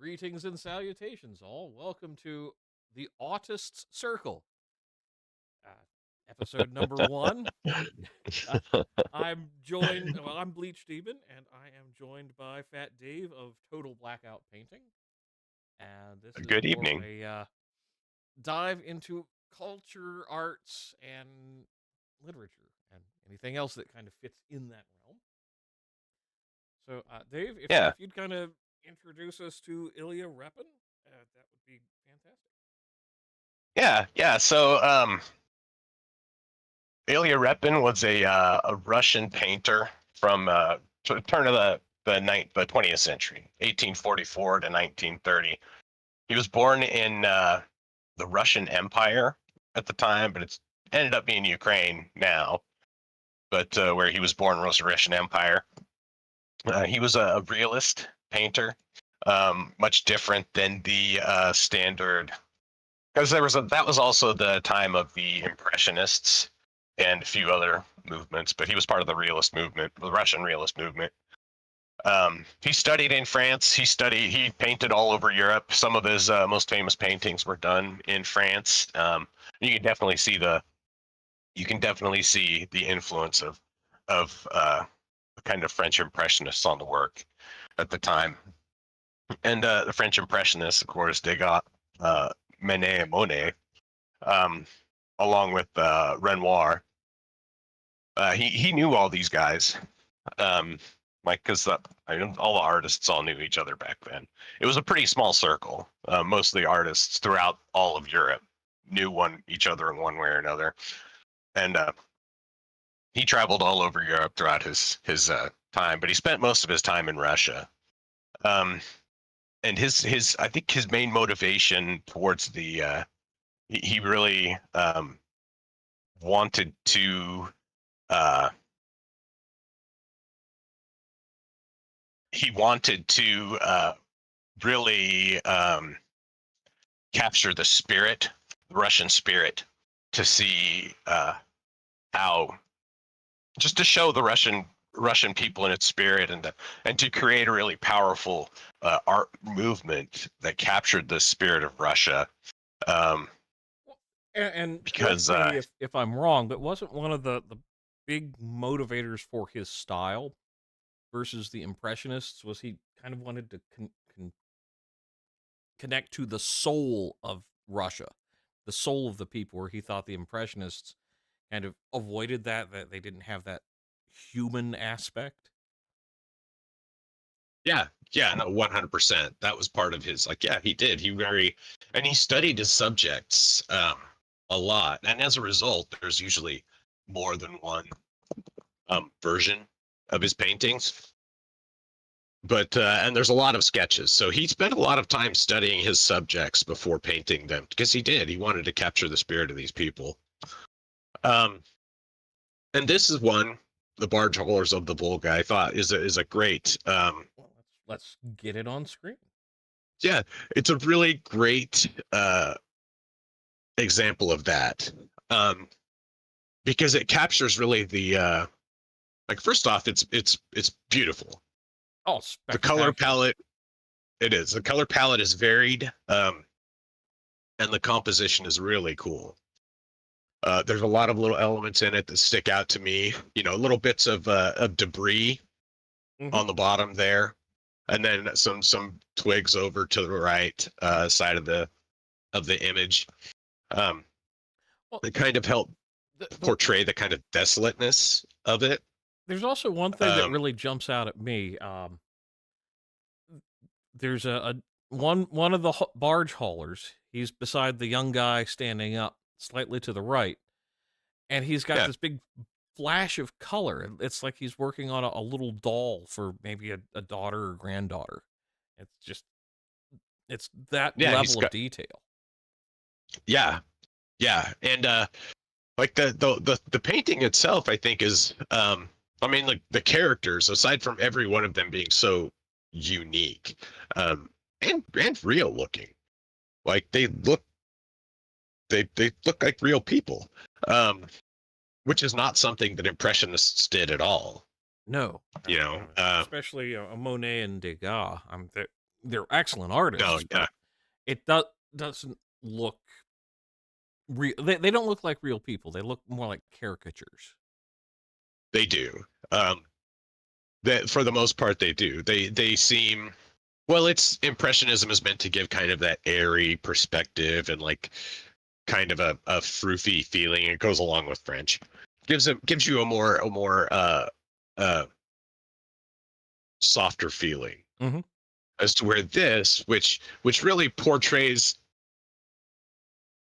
Greetings and salutations, all. Welcome to the Autists Circle, uh, episode number one. Uh, I'm Bleach Demon, and I am joined by Fat Dave of Total Blackout Painting. And this is Good more of evening. a dive into culture, arts, and literature, and anything else that kind of fits in that realm. So, Dave, if, Yeah, if you'd kind of introduce us to Ilya Repin, that would be fantastic. yeah. So, Ilya Repin was a Russian painter from turn of the 20th century, 1844 to 1930. He was born in the Russian Empire at the time, but it's ended up being Ukraine now. But where he was born was the Russian Empire. He was a realist painter, much different than the standard. Because that was also the time of the Impressionists and a few other movements, but he was part of the realist movement, the Russian realist movement. He studied in France. He painted all over Europe. Some of his most famous paintings were done in France. You can definitely see the influence of the kind of French Impressionists on the work at the time. And the French Impressionists, of course, they got Manet and Monet, um, along with Renoir. He knew all these guys, like because all the artists all knew each other back then. It was a pretty small circle. Most of the artists throughout all of Europe knew each other in one way or another, and he traveled all over Europe throughout his time. But he spent most of his time in Russia. Um, and his I think his main motivation towards the he really wanted to uh, he wanted to really capture the Russian spirit, to see how, just to show the Russian people in its spirit, and to create a really powerful art movement that captured the spirit of Russia. Um, And correct because me if I'm wrong, but wasn't one of the big motivators for his style versus the Impressionists was he kind of wanted to connect to the soul of Russia, the soul of the people, where he thought the Impressionists kind of avoided that they didn't have that human aspect. yeah, no, 100%. That was part of his, like, yeah, he did. And he studied his subjects a lot, and as a result, there's usually more than one version of his paintings. But and there's a lot of sketches, so he spent a lot of time studying his subjects before painting them, because he wanted to capture the spirit of these people. Um, and this is one, the Barge Haulers of the Volga, I thought is a great. Well, let's get it on screen. Yeah, it's a really great example of that, um, because it captures really the like, first off, it's beautiful. Oh, The color spectacular! palette, it is. The color palette is varied, and the composition is really cool. There's a lot of little elements in it that stick out to me. Little bits of debris Mm-hmm. on the bottom there, and then some twigs over to the right side of the image. Um, Well, that kind of help the portray the kind of desolateness of it. there's also one thing that Um, really jumps out at me. There's a one of the barge haulers. He's beside the young guy standing up slightly to the right, and he's got yeah, this big flash of color. It's like he's working on a little doll for maybe a daughter or granddaughter. It's just it's that yeah, he's level of got, detail. yeah, yeah, and like the painting itself, I think is, I mean, like, the characters, aside from every one of them being so unique, and real looking, like they look like real people, um, which is not something that Impressionists did at all. No, You know, uh, especially a Monet and Degas. they're excellent No, artists, but yeah, it doesn't look real. They don't look like real people. They look more like caricatures. they do. Um, that for the most part they do. They seem well. It's impressionism is meant to give kind of that airy perspective and like kind of a froofy feeling. It goes along with French. Gives you a more uh softer feeling Hmm. as to where this, which really portrays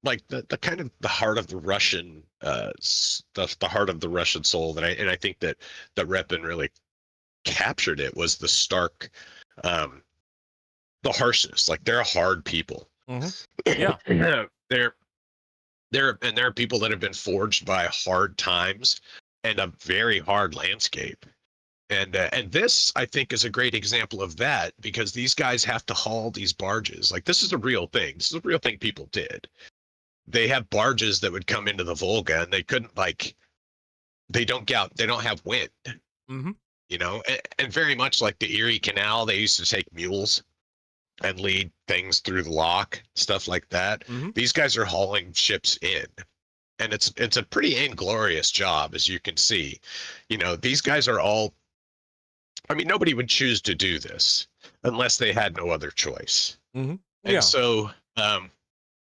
like the kind of the heart of the Russian the heart of the Russian soul that I think that Repin really captured it was the stark the harshness. Like they're a hard people. Hmm. Yeah. they're there are people that have been forged by hard times and a very hard landscape. And this I think is a great example of that because these guys have to haul these barges. Like this is a real thing. This is a real thing people did. They have barges that would come into the Volga and they couldn't like they don't have wind, Hmm. you know, and very much like the Erie Canal, they used to take mules and lead things through the lock, stuff like that. Hmm. These guys are hauling ships in. And it's a pretty inglorious job, as you can see. You know, these guys are all I mean, nobody would choose to do this unless they had no other choice. Hmm. And Yeah. so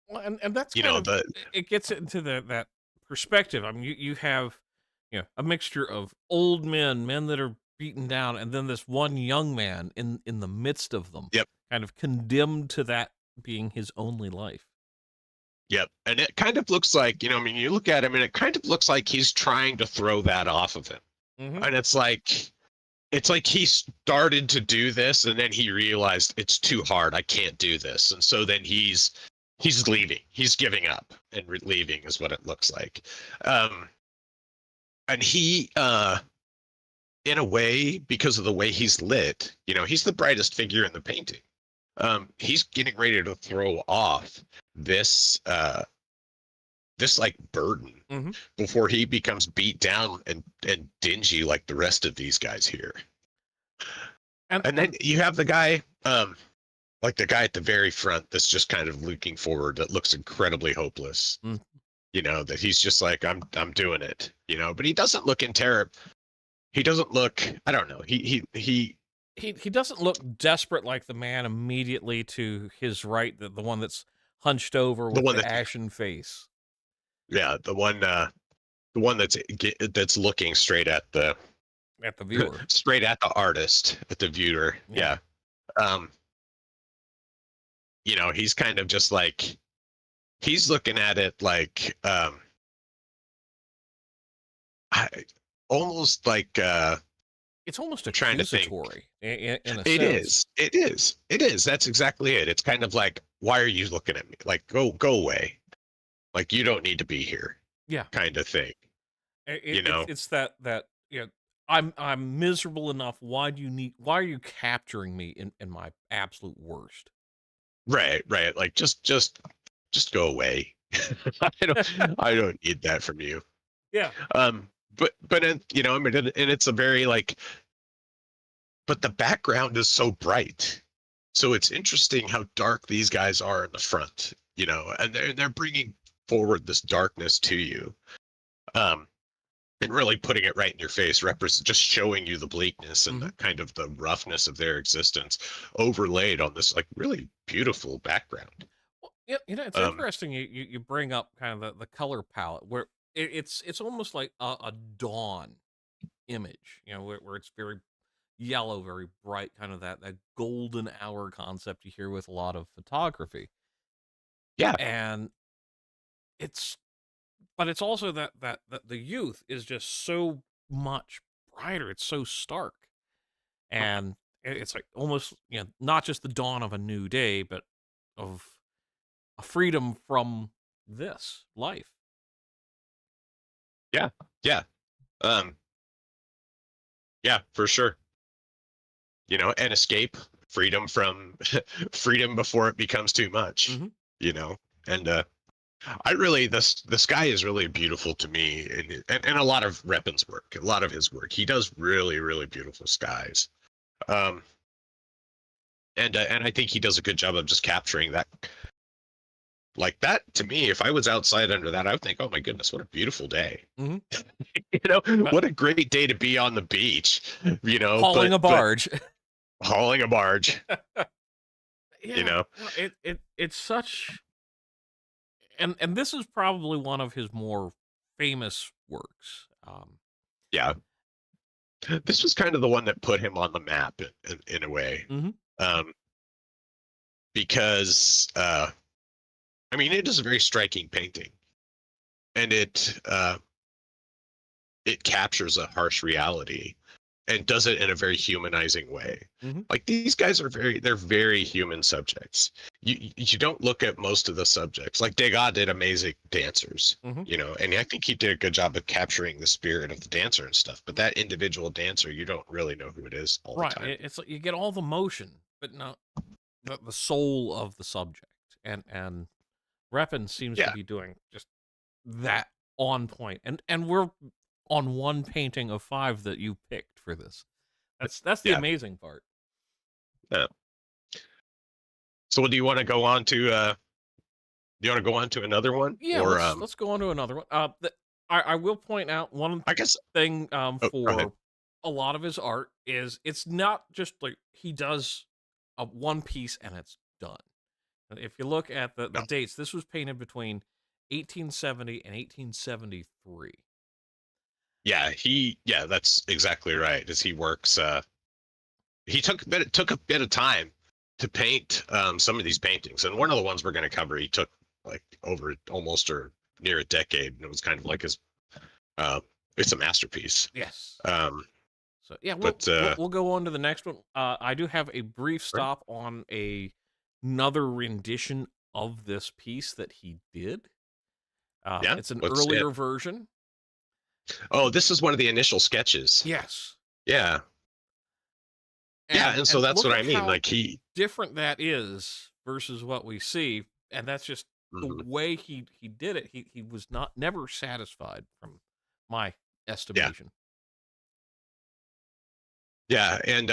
Well, and that's you kind know, of the it gets into that perspective. I mean, you have a mixture of old men that are beaten down, and then this one young man in the midst of them, yep, kind of condemned to that being his only life. yep. And it kind of looks like, you know, I mean, you look at him and it kind of looks like he's trying to throw that off of him. Hmm. And it's like he started to do this and then he realized it's too hard. I can't do this. And so then he's leaving. He's giving up and leaving is what it looks like. And he in a way, because of the way he's lit, you know, he's the brightest figure in the painting. He's getting ready to throw off this this like burden Hmm. before he becomes beat down and dingy like the rest of these guys here. And then And you have the guy, like the guy at the very front that's just kind of looking forward that looks incredibly hopeless. mm, You know, that he's just like, I'm doing it, you know, but he doesn't look in terror. He doesn't look, I don't know. he doesn't look desperate like the man immediately to his right, the one that's hunched over the with one the that, ashen face yeah, the one that's looking straight at the at the viewer. straight at the artist, at the viewer. Yeah. Yeah. Um, you know, he's kind of just like he's looking at it like I, almost like It's almost trying to think. accusatory in a It sense. is. It is. It is. That's exactly it. It's kind of like, why are you looking at me? Like, go away. Like you don't need to be here, Yeah. kind of thing. You It's know? that I'm miserable enough. Why are you capturing me in my absolute worst? Right, right. Like just go away. I don't need that from you. Yeah. But you know, I mean, and it's a very like, but the background is so bright, so it's interesting how dark these guys are in the front. You know, and they're bringing forward this darkness to you, um, and really putting it right in your face, represent just showing you the bleakness and Hmm. the kind of the roughness of their existence, overlaid on this like really beautiful background. Well, yeah, it's Um, interesting you bring up kind of the color palette where it's almost like a dawn image, where it's very yellow, very bright, kind of that golden hour concept you hear with a lot of photography. yeah, And it's but it's also that the youth is just so much brighter. It's so stark. And it's like almost, not just the dawn of a new day, but of a freedom from this life. yeah, yeah, um, yeah, for sure. You know, and escape, freedom from freedom before it becomes too much. Hmm. You know, and I really the sky is really beautiful to me, and a lot of Repin's work, a lot of his work. He does really beautiful skies. Um, and I think he does a good job of just capturing that. Like that to me, if I was outside under that, I would think, "Oh my goodness, what a beautiful day!" Mm-hmm. What a great day to be on the beach. Hauling a But barge. hauling a barge. You Yeah, know, no, it's such, and this is probably one of his more famous works. yeah. This was kind of the one that put him on the map in a way, Mhm. um, because I mean, it is a very striking painting, and it captures a harsh reality and does it in a very humanizing way. Mhm. Like these guys are they're very human subjects. You don't look at most of the subjects. Like Degas did amazing dancers, Mhm. and I think he did a good job of capturing the spirit of the dancer and stuff. But that individual dancer, you don't really know who it is all the Right. time. It's like you get all the motion, but not the soul of the subject. And Repin seems to Yeah, be doing just that on point. And we're on one painting of 5 that you picked for this. That's the yeah, amazing part. yeah. So, do you want to go on to? Do you want to go on to another one, Yeah, or let's go on to another one. I will point out one I guess? thing Oh, go ahead. for a lot of his art is it's not just like he does a one piece and it's done. If you look at the No. dates, this was painted between 1870 and 1873. Yeah, yeah, that's exactly right. As he works, he took a bit of time to paint some of these paintings, and one of the ones we're going to cover, he took like over almost or near a decade, and it was kind of like his. Uh, it's a masterpiece. Yes. Um, So yeah, we'll but we'll, we'll go on to the next one. I do have a brief right? stop on another rendition of this piece that he did. Yeah, It's an what's it? earlier version. Oh, this is one of the initial sketches. Yes. Yeah, yeah, and so And that's look what at I mean. how Like he. different that is versus what we see, and that's just the Mhm. way he did it. He was not never satisfied from my Yeah, estimation. yeah, and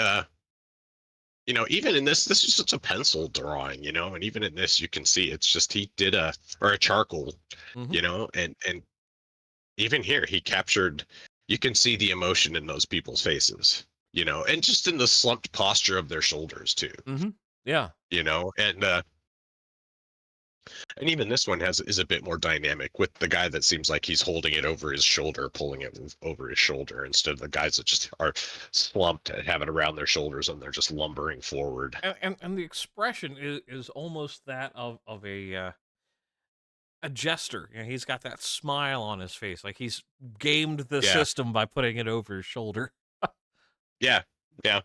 even in this is just a pencil drawing, and even in this you can see it's just he did a charcoal, Hmm. and even here he captured, you can see the emotion in those people's faces, and just in the slumped posture of their shoulders too, Hmm. Yeah. and even this one is a bit more dynamic with the guy that seems like he's holding it over his shoulder, pulling it over his shoulder, instead of the guys that just are slumped and have it around their shoulders and they're just lumbering forward. And the expression is almost that of a jester. He's got that smile on his face, like he's gamed the Yeah, system by putting it over his shoulder. yeah, yeah.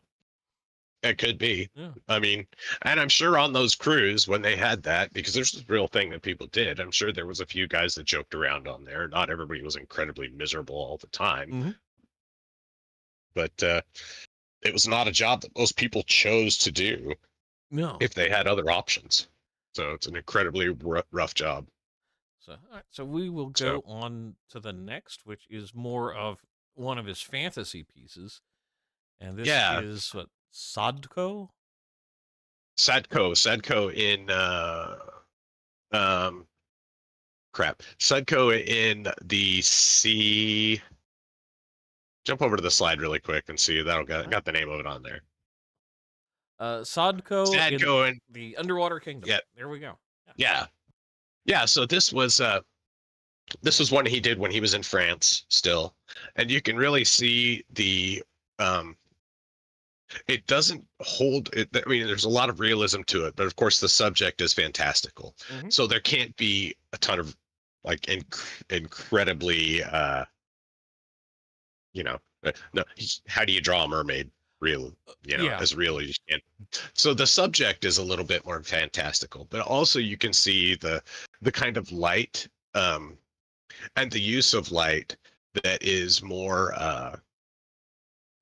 It could be. Yeah. I mean, and I'm sure on those crews when they had that, because there's this real thing that people did. I'm sure there was a few guys that joked around on there. Not everybody was incredibly miserable all the time, Hmm. but it was not a job that most people chose to do No. if they had other options. So it's an incredibly rough job. So, all right, so we will So go on to the next, which is more of one of his fantasy pieces, and this yeah, is what Sadko. Sadko in um Sadko in the sea. Jump over to the slide really quick and see that'll All right. got the name of it on there. Sadko in Sadko and the Underwater Kingdom. yeah, There we go. Yeah. yeah, yeah. So this was one he did when he was in France still, and you can really see the um it doesn't hold it. I mean, there's a lot of realism to it, but of course the subject is fantastical. Hmm. So there can't be a ton of like incredibly no, how do you draw a mermaid real, Yeah. as real as you can. So the subject is a little bit more fantastical, but also you can see the kind of light, and the use of light that is more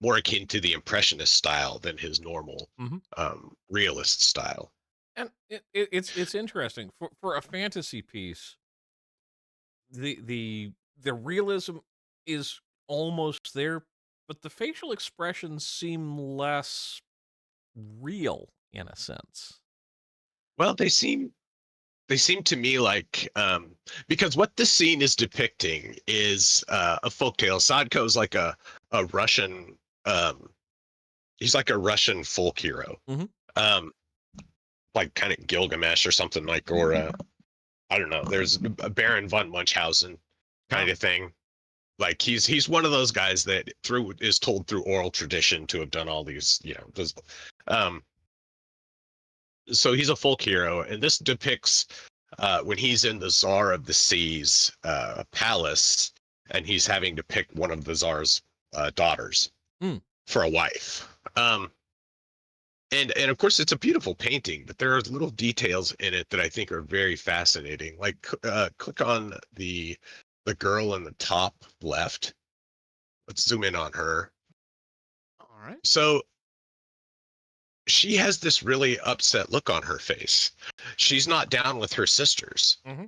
akin to the impressionist style than his normal Hmm. realist style. And it's interesting for a fantasy piece. The realism is almost there, but the facial expressions seem less real in a sense. Well, they seem to me like because what this scene is depicting is a folktale. Sadko's like a Russian he's like a Russian folk hero. Hmm. Um like kind of Gilgamesh or something like, or I don't know. There's a Baron von Munchausen kind Oh, of thing. Like he's one of those guys that through is told through oral tradition to have done all these, um so he's a folk hero, and this depicts when he's in the Tsar of the Seas palace, and he's having to pick one of the Tsar's daughters mm, for a wife. And of course, it's a beautiful painting, but there are little details in it that I think are very fascinating. Like, click on the girl in the top left. Let's zoom in on her. all right. So she has this really upset look on her face. She's not down with her sisters, Hmm.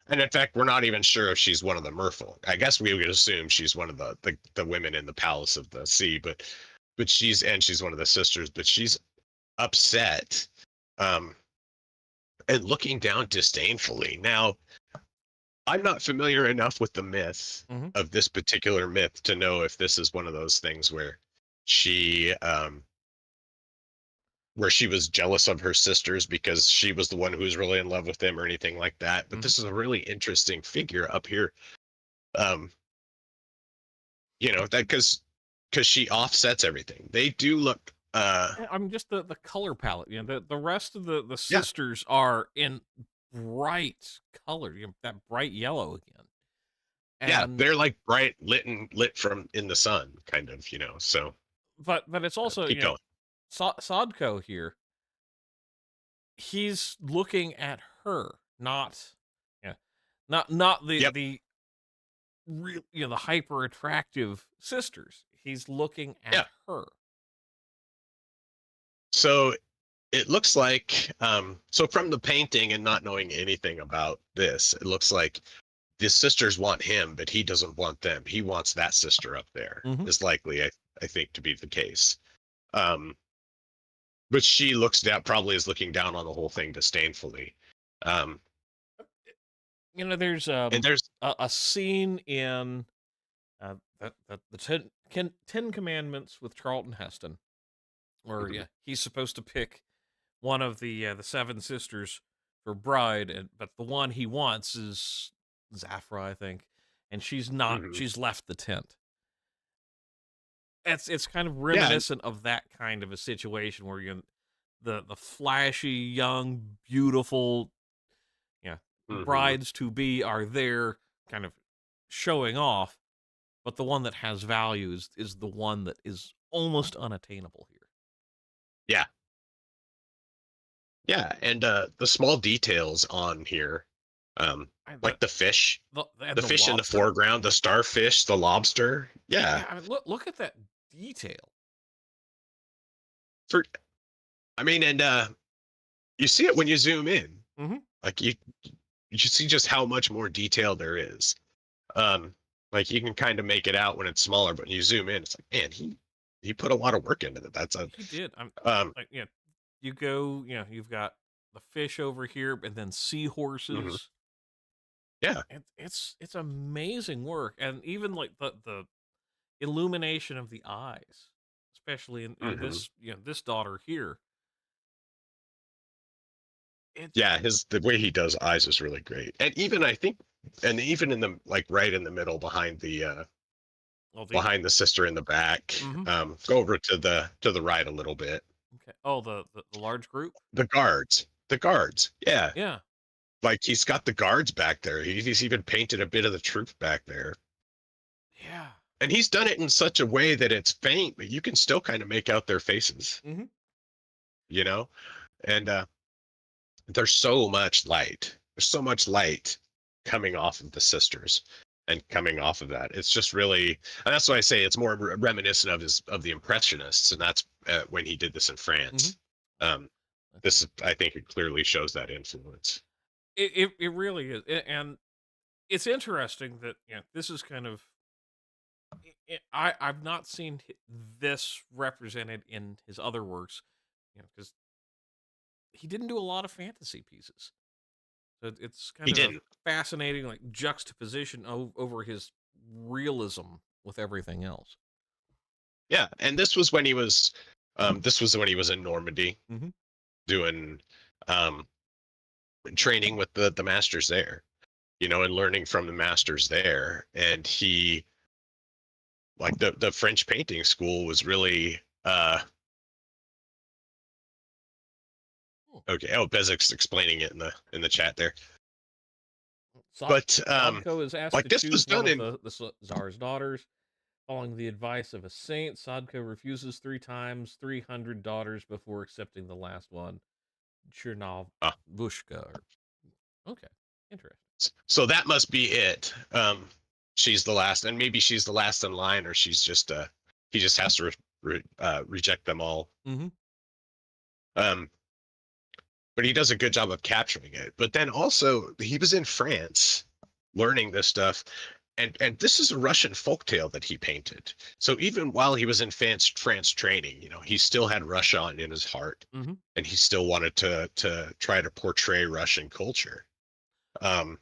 and in fact, we're not even sure if she's one of the merfolk. I guess we would assume she's one of the women in the palace of the sea, but she's one of the sisters, but she's upset, um, and looking down disdainfully. Now, I'm not familiar enough with the myth Hmm. of this particular myth to know if this is one of those things she where she was jealous of her sisters because she was the one who was really in love with them or anything like that. But Hmm. this is a really interesting figure up here. Um, that because she offsets everything. They do look I mean, just the color palette. The rest of the yeah, sisters are in bright color, that bright yellow again, yeah, and they're like bright lit from in the sun, kind of, so but it's also keep going. Sadko here. He's looking at her, not yeah, not Yep. the real the hyper attractive sisters. He's looking Yeah. at her. So it looks like so from the painting and not knowing anything about this, it looks like the sisters want him, but he doesn't want them. He wants that sister up there. Hmm. Is likely, I think, to be the case. Um, but she looks down, probably is looking down on the whole thing disdainfully. Um, There's and there's a scene in the Ten Commandments with Charlton Heston, where mhm, he's supposed to pick one of the seven sisters for bride, but the one he wants is Zaphra, I think, and she's not. mhm. She's left the tent. It's kind of Yeah, reminiscent of that kind of a situation where the flashy, young, beautiful, yeah, mhm. brides to be are there, kind of showing off, but the one that has values is the one that is almost unattainable here. Yeah, yeah, and the small details on here, And like and the the fish in the lobster. foreground, the starfish, the lobster. Yeah, Yeah, I mean, look at that detail. for I mean, and you see it when you zoom in. Hmm. Like you see just how much more detail there is. Um, like you can kind of make it out when it's smaller, but when you zoom in, it's like, man, he put a lot of work into it. That's a He did. I'm um, like, you go, you've got the fish over here, and then mhm, seahorses. yeah, It's amazing work, and even like the illumination of the eyes, especially in hmm, this this daughter here. It yeah. The way he does eyes is really great, and even I think, and even in the like right in the middle well the behind the sister in the back. hmm Go over to the right a little bit. okay, oh the large group, The guards, yeah. yeah, Like he's got the guards back there. He's even painted a bit of the troop back there. yeah. And he's done it in such a way that it's faint, but you can still kind of make out their faces, Hmm. you know? And there's so much light. There's so much light coming off of the sisters and coming off of that. It's just really, and that's why I say it's more reminiscent of the Impressionists, and that's when he did this in Hmm. France. Um, I think, it clearly shows that influence. It really is, and it's interesting that this is kind of I've not seen this represented in his other works, because he didn't do a lot of fantasy pieces. So it's He kind of a didn't. fascinating like juxtaposition over his realism with everything else. Yeah, and this was when he was in Normandy Mm-hmm. doing um, training with the masters there, and learning from the masters there. And he like the French painting school was really Cool. okay. Oh, Bezek's explaining it in the chat there. Sa- But Sadko is asked like to this was choose one done of in the Tsar's daughters. Following the advice of a saint, Sadko refuses 3 times, 300 daughters before accepting the last one, uh, Chernovushka. Okay, interesting. so that must be it. She's the last, and maybe she's the last in line, or she's just he just has to reject them all. Mm-hmm. Um, but he does a good job of capturing it. But then also he was in France learning this stuff. And this is a Russian folktale that he painted. So even while he was in France training, he still had Russia in his heart, Mm-hmm. and he still wanted to try to portray Russian culture. Um,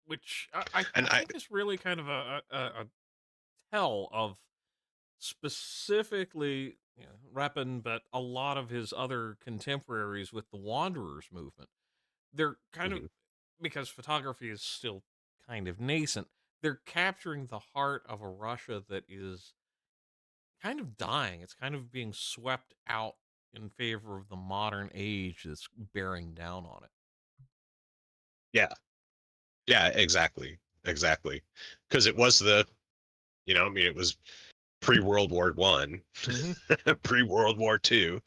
Which I and I think is really kind of a tell of specifically Repin, but a lot of his other contemporaries with the Wanderers movement. They're kind of Mhm. because photography is still kind of nascent. They're capturing the heart of a Russia that is kind of dying. It's kind of being swept out in favor of the modern age that's bearing down on it. Yeah, yeah, exactly, because it was I mean, it was pre-World War I, Mm-hmm. pre-World War II.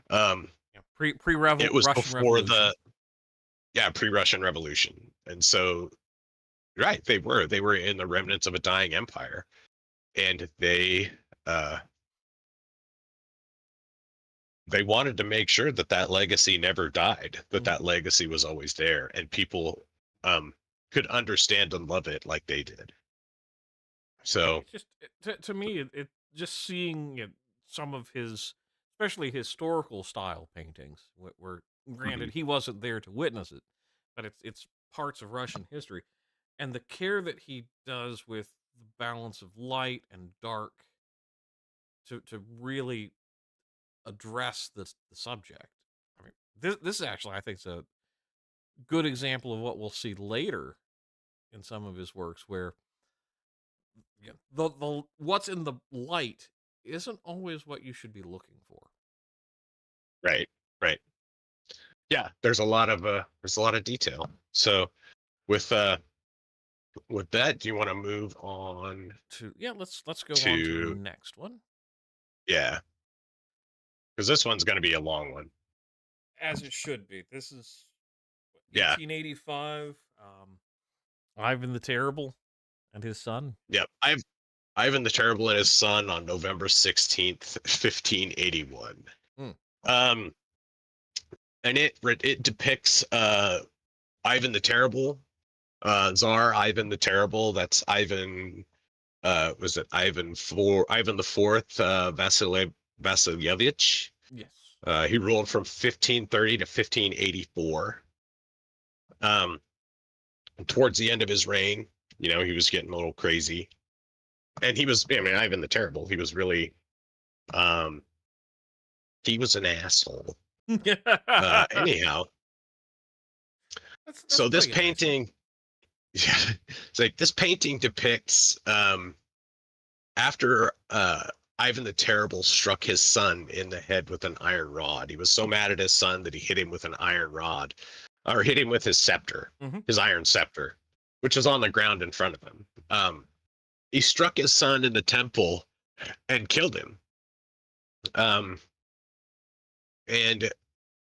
Um, Pre it was Russian before Revolution. pre-Russian Revolution, and so right, they were in the remnants of a dying empire, and uh, they wanted to make sure that that legacy never died, that Mm-hmm. that legacy was always there, and people um, could understand and love it like they did. So, It's just to me, it just seeing some of his, especially historical style paintings, where mhm, granted he wasn't there to witness it, but it's parts of Russian history, and the care that he does with the balance of light and dark to really address the subject. I mean, this is actually I think is a good example of what we'll see later in some of his works, where the what's in the light isn't always what you should be looking for. right, right, yeah. There's a lot of detail. So, with uh, with that, do you want to move on To let's go on to the to next one, yeah? Because this one's going to be a long one. as it should be. This is Yeah. 1885. Ivan the Terrible and his son. Yep. Ivan the Terrible and his son on November 16th, 1581. Hmm. Um, and it depicts Ivan the Terrible, Tsar Ivan the Terrible. That's Ivan. Was it Ivan the Fourth, Vasilyevich? Yes. He ruled from 1530 to 1584. Um, Towards the end of his reign, he was getting a little crazy, and I mean, Ivan the Terrible. Um, he was an asshole. that's Anyhow, that's so this putting it nicely. painting, it's like this painting depicts after Ivan the Terrible struck his son in the head with an iron rod. He was so mad at his son that he hit him with an iron rod, or hit him with his scepter, Hmm. his iron scepter, which was on the ground in front of him. He struck his son in the temple and killed him. Um, and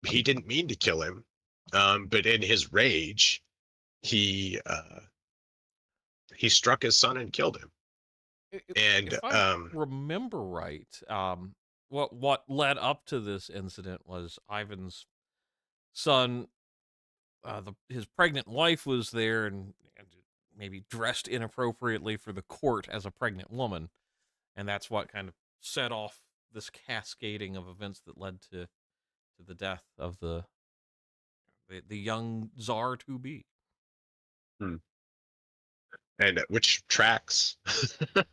he didn't mean to kill him, but in his rage, he uh, he struck his son and killed him. And If I remember right, what led up to this incident was Ivan's son. His pregnant wife was there and maybe dressed inappropriately for the court as a pregnant woman, and that's what kind of set off this cascading of events that led to to the death of the young czar to be. Hmm. And which tracks.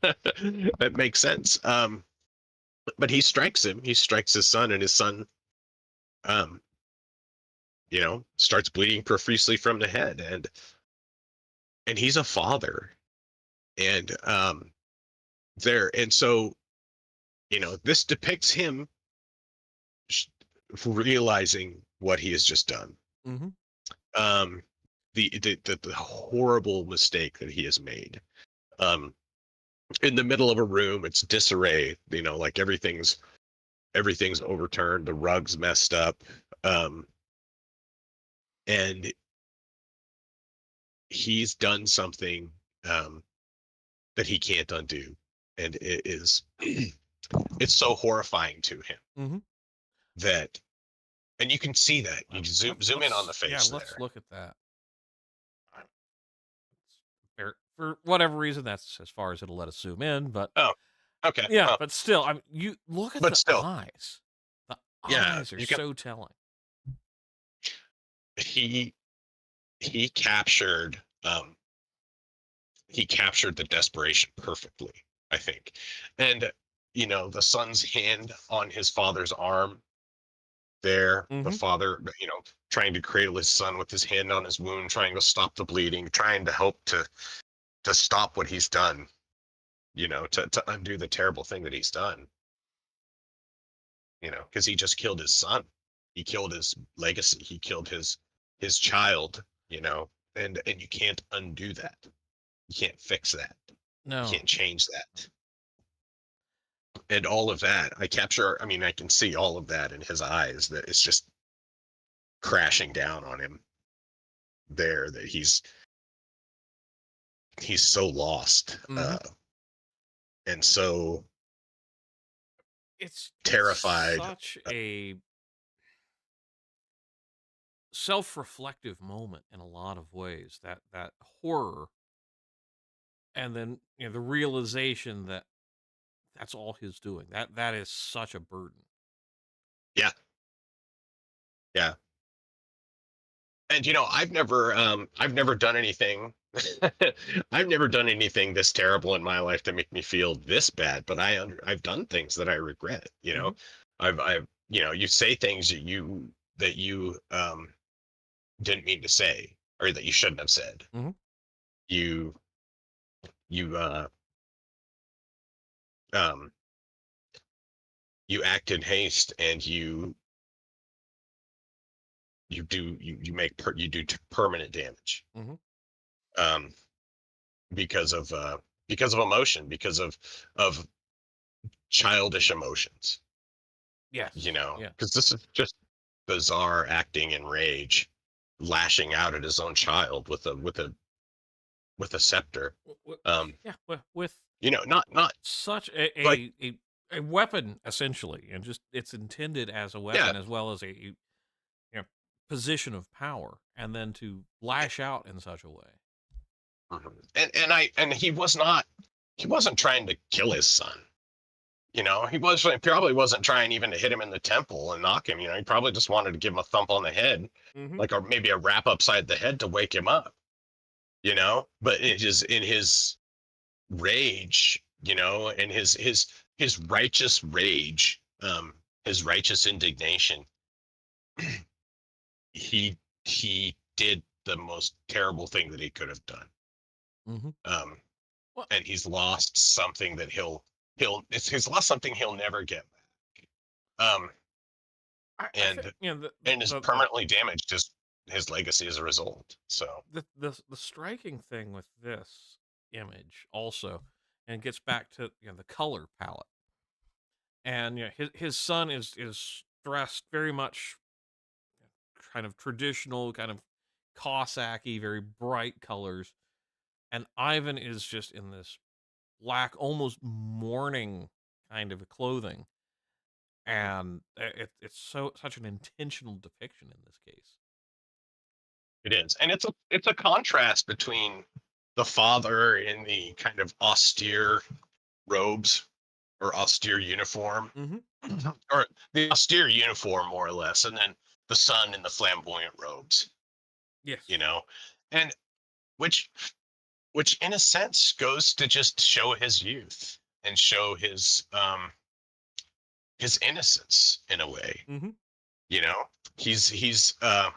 That makes sense. But he strikes him. He strikes his son, and his son, um, starts bleeding profusely from the head, and he's a father, and so this depicts him realizing what he has just done. Mm-hmm. Um, the horrible mistake that he has made. Um, in the middle of a room, it's disarray. Like everything's overturned, the rug's messed up, and he's done something that he can't undo, and it is it's so horrifying to him Mm-hmm. that, and you can see that. You can zoom in on the face Let's there. look at that. For whatever reason, that's as far as it'll let us zoom in. But Oh, okay. yeah, Well, but still, I mean, you look at but the still, eyes. The yeah, eyes are you can. so telling. He he captured um he captured the desperation perfectly, I think. And the son's hand on his father's arm there, the Mm-hmm. father, trying to cradle his son with his hand on his wound, trying to stop the bleeding, trying to help to stop what he's done, to undo the terrible thing that he's done, because he just killed his son. He killed his legacy. He killed his child, and you can't undo that. You can't fix that. You No, can't change that. And all of that, I can see all of that in his eyes, that it's just crashing down on him there, that he's so lost, mm-hmm. and so It's terrified. such a self-reflective moment in a lot of ways. That horror, and then the realization that that's all he's doing. That is such a burden. Yeah, yeah. And I've never done anything. I've never done anything this terrible in my life to make me feel this bad, but I've done things that I regret. Mm-hmm. I've you say things that you didn't mean to say, or that you shouldn't have said. Mm-hmm. You you um you act in haste, and you do permanent damage, Mm-hmm. um because of emotion, because of childish emotions, Yes. because Yes. this is just bizarre acting in rage, lashing out at his own child with a scepter. um Yeah. With not such like, a weapon, essentially, and just it's intended as a yeah. weapon as well as a position of power, and then to lash out in such a way. Mhm. And he wasn't trying to kill his son. He probably wasn't trying even to hit him in the temple and knock him. He probably just wanted to give him a thump on the head, Mm-hmm. like, or maybe a rap upside the head to wake him up. But it is in his rage, and his righteous rage, his righteous indignation, he did the most terrible thing that he could have done. Mm-hmm. Um, Well, and he's lost something that he's lost something he'll never get back. I think And has permanently damaged his legacy as a result. So the striking thing with this image also, and it gets back to the color palette, and his son is dressed very much kind of traditional, kind of Cossacky, very bright colors, and Ivan is just in this black, almost mourning kind of clothing, and it's such an intentional depiction in this case. it is, and it's a contrast between the father in the kind of austere robes, or austere uniform, Mm-hmm. or the austere uniform more or less, and then the son in the flamboyant robes, you Yes. know, and which which in a sense goes to just show his youth and show his innocence in a way, Mm-hmm. you know. He's he's got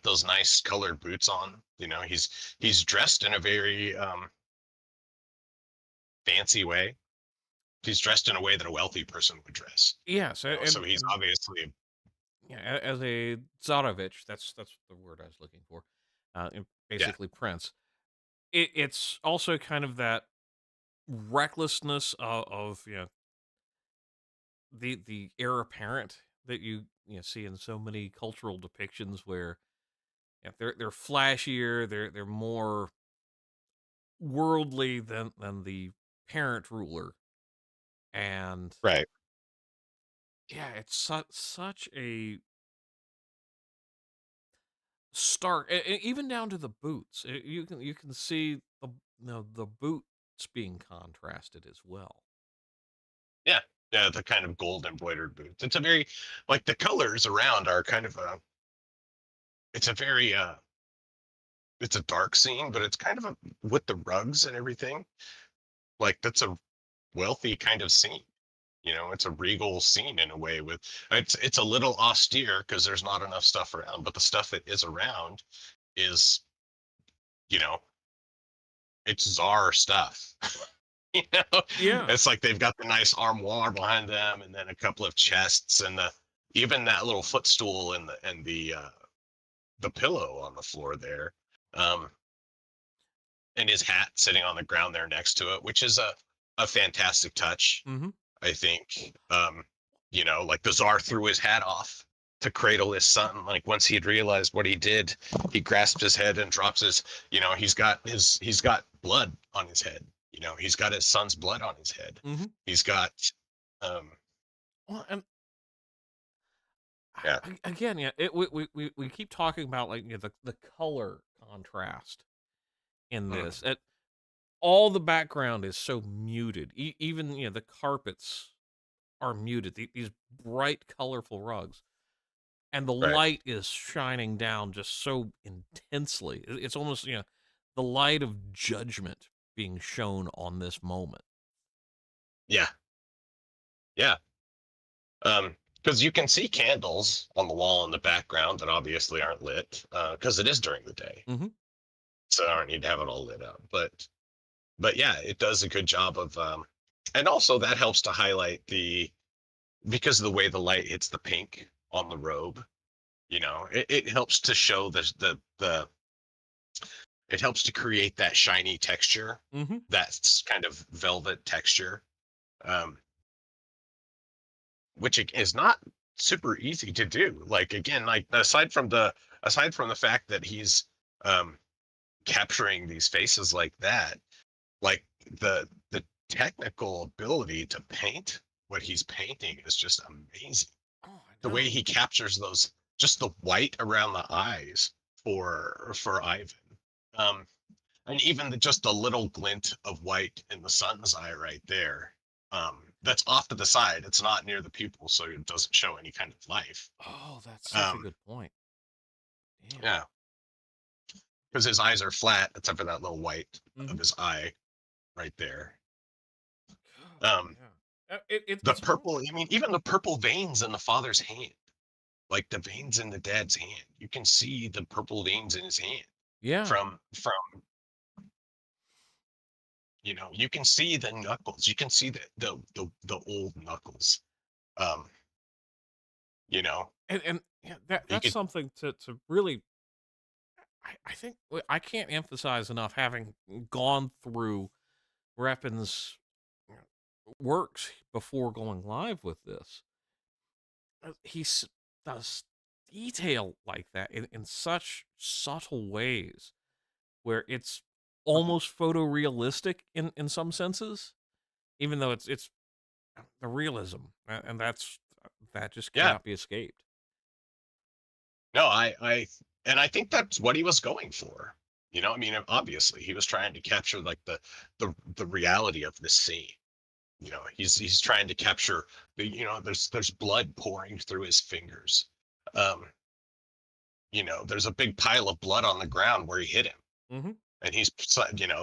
those nice colored boots on, he's dressed in a very fancy way. He's dressed in a way that a wealthy person would dress, Yes, so he's obviously. yeah, as a Tsarevich, that's the word I was looking for. Yeah, Basically Prince. It's also kind of that recklessness of the heir apparent that you see in so many cultural depictions where they're flashier, they're more worldly than the parent ruler, and right. yeah, it's such a stark, even down to the boots. You can see the boots being contrasted as well. Yeah, yeah, the kind of gold embroidered boots. It's a very, like, the colors around are kind of a. It's a very it's a dark scene, but it's kind of a, with the rugs and everything. Like, that's a wealthy kind of scene. It's a regal scene in a way. With it's a little austere because there's not enough stuff around, but the stuff that is around is, you know, it's czar stuff. you know, Yeah. it's like they've got the nice armoire behind them, and then a couple of chests, and the even that little footstool and the pillow on the floor there, um, and his hat sitting on the ground there next to it, which is a fantastic touch. Hmm. I think, like the czar threw his hat off to cradle his son. Like, once he had realized what he did, he grasps his head and drops his. He's got blood on his head. He's got his son's blood on his head. Hmm. He's got, um, Well, and yeah, again, yeah, we keep talking about like the color contrast in mm, this. All the background is so muted. Even the carpets are muted. These bright, colorful rugs, and the right, light is shining down just so intensely. It's almost the light of judgment being shown on this moment. yeah, yeah. Because you can see candles on the wall in the background that obviously aren't lit, because it is during the day, Hmm. so I don't need to have it all lit up. But yeah, it does a good job of, and also that helps to highlight because of the way the light hits the pink on the robe. It helps to show the it helps to create that shiny texture, Hmm. that's kind of velvet texture, um, which is not super easy to do. Like, again, like, aside from the fact that he's, um, capturing these faces like that, like, the technical ability to paint what he's painting is just amazing. Oh, I The way know. he captures those, just the white around the eyes for Ivan, um, and even just the little glint of white in the sun's eye right there. That's off to the side. It's not near the pupil, so it doesn't show any kind of life. Oh, that's such a Um, good point. Damn. yeah, because his eyes are flat, except for that little white of Hmm. his eye right there. God, Um, yeah. the It's purple. I mean, even the purple veins in the father's hand, like the veins in the dad's hand. You can see the purple veins in his hand yeah. from. You can see the knuckles. You can see the old knuckles. Um, you know, And yeah, you that's could. something to really. I think I can't emphasize enough having gone through Repin's works before going live with this. Does detail like that in such subtle ways where it's almost photorealistic in some senses, even though it's the realism, and that just Yeah, cannot be escaped. no, and I think that's what he was going for. I mean, obviously, he was trying to capture like the reality of the scene. He's trying to capture there's blood pouring through his fingers. Um, there's a big pile of blood on the ground where he hit him, Mm-hmm. and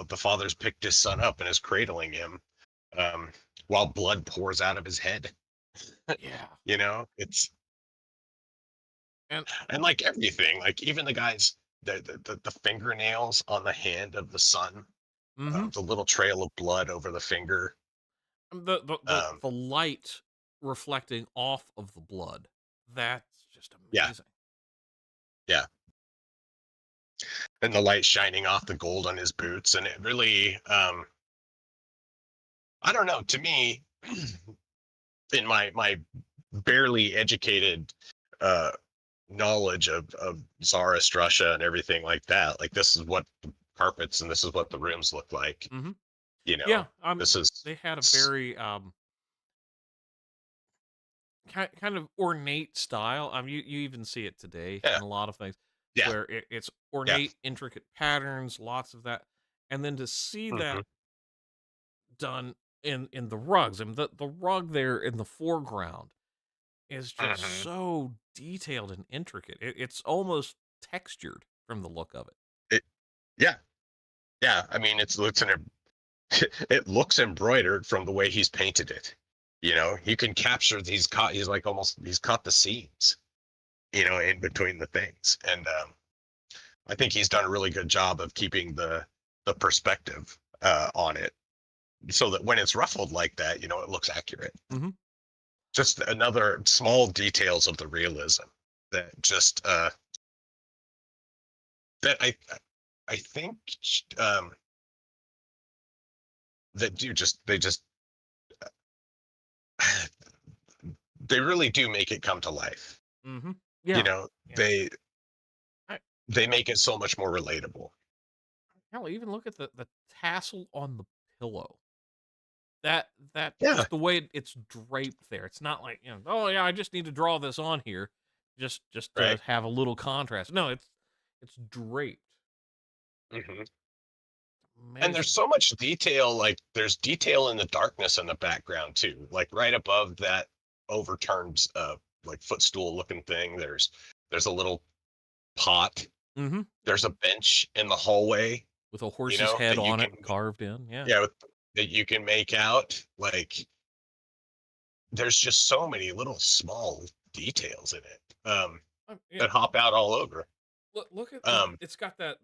the father's picked his son up and is cradling him, um, while blood pours out of his head. Yeah. It's And and like everything, like even the guys, the fingernails on the hand of the son, mm-hmm. the little trail of blood over the finger. Um, The light reflecting off of the blood. That's just yeah, amazing. yeah, and the light shining off the gold on his boots, and it really, I don't know. To me, in my barely educated uh, knowledge of Tsarist Russia and everything like that, like this is what the carpets and this is what the rooms look like. Mm-hmm. You Yeah. know, this is, They had a s- very kind of ornate style. You even see it today yeah, in a lot of things yeah, where it's yeah. ornate, intricate patterns, lots of that, and then to see Hmm. that done in the rugs. I mean, the rug there in the foreground is just Hmm. so detailed and intricate. It's almost textured from the look of it. It, yeah, yeah. I mean, it looks embroidered from the way he's painted it. You can capture he's like almost he's caught the seams, in between the things, and I think he's done a really good job of keeping the perspective on it, so that when it's ruffled like that, it looks accurate. Hmm. Just another small details of the realism that just that I think um, that do just they just they really do make it come to life. Hmm. You Yeah. know, Yeah. they I, they make it so much more relatable. hell, even look at the tassel on the pillow. That Yeah, just the way it's draped there. It's not like, oh yeah, I just need to draw this on here just to right. have a little contrast. No, it's draped. Hmm. And there's Amazing. so much detail. Like there's detail in the darkness in the background too. Like right above that overturned like footstool looking thing. There's a little pot. Mhm. There's a bench in the hallway. With a horse's head That you on can it carved in. Yeah. yeah that you can make out. Like there's just so many little small details in it, Yeah, that hop out all over. look at Um, it's got that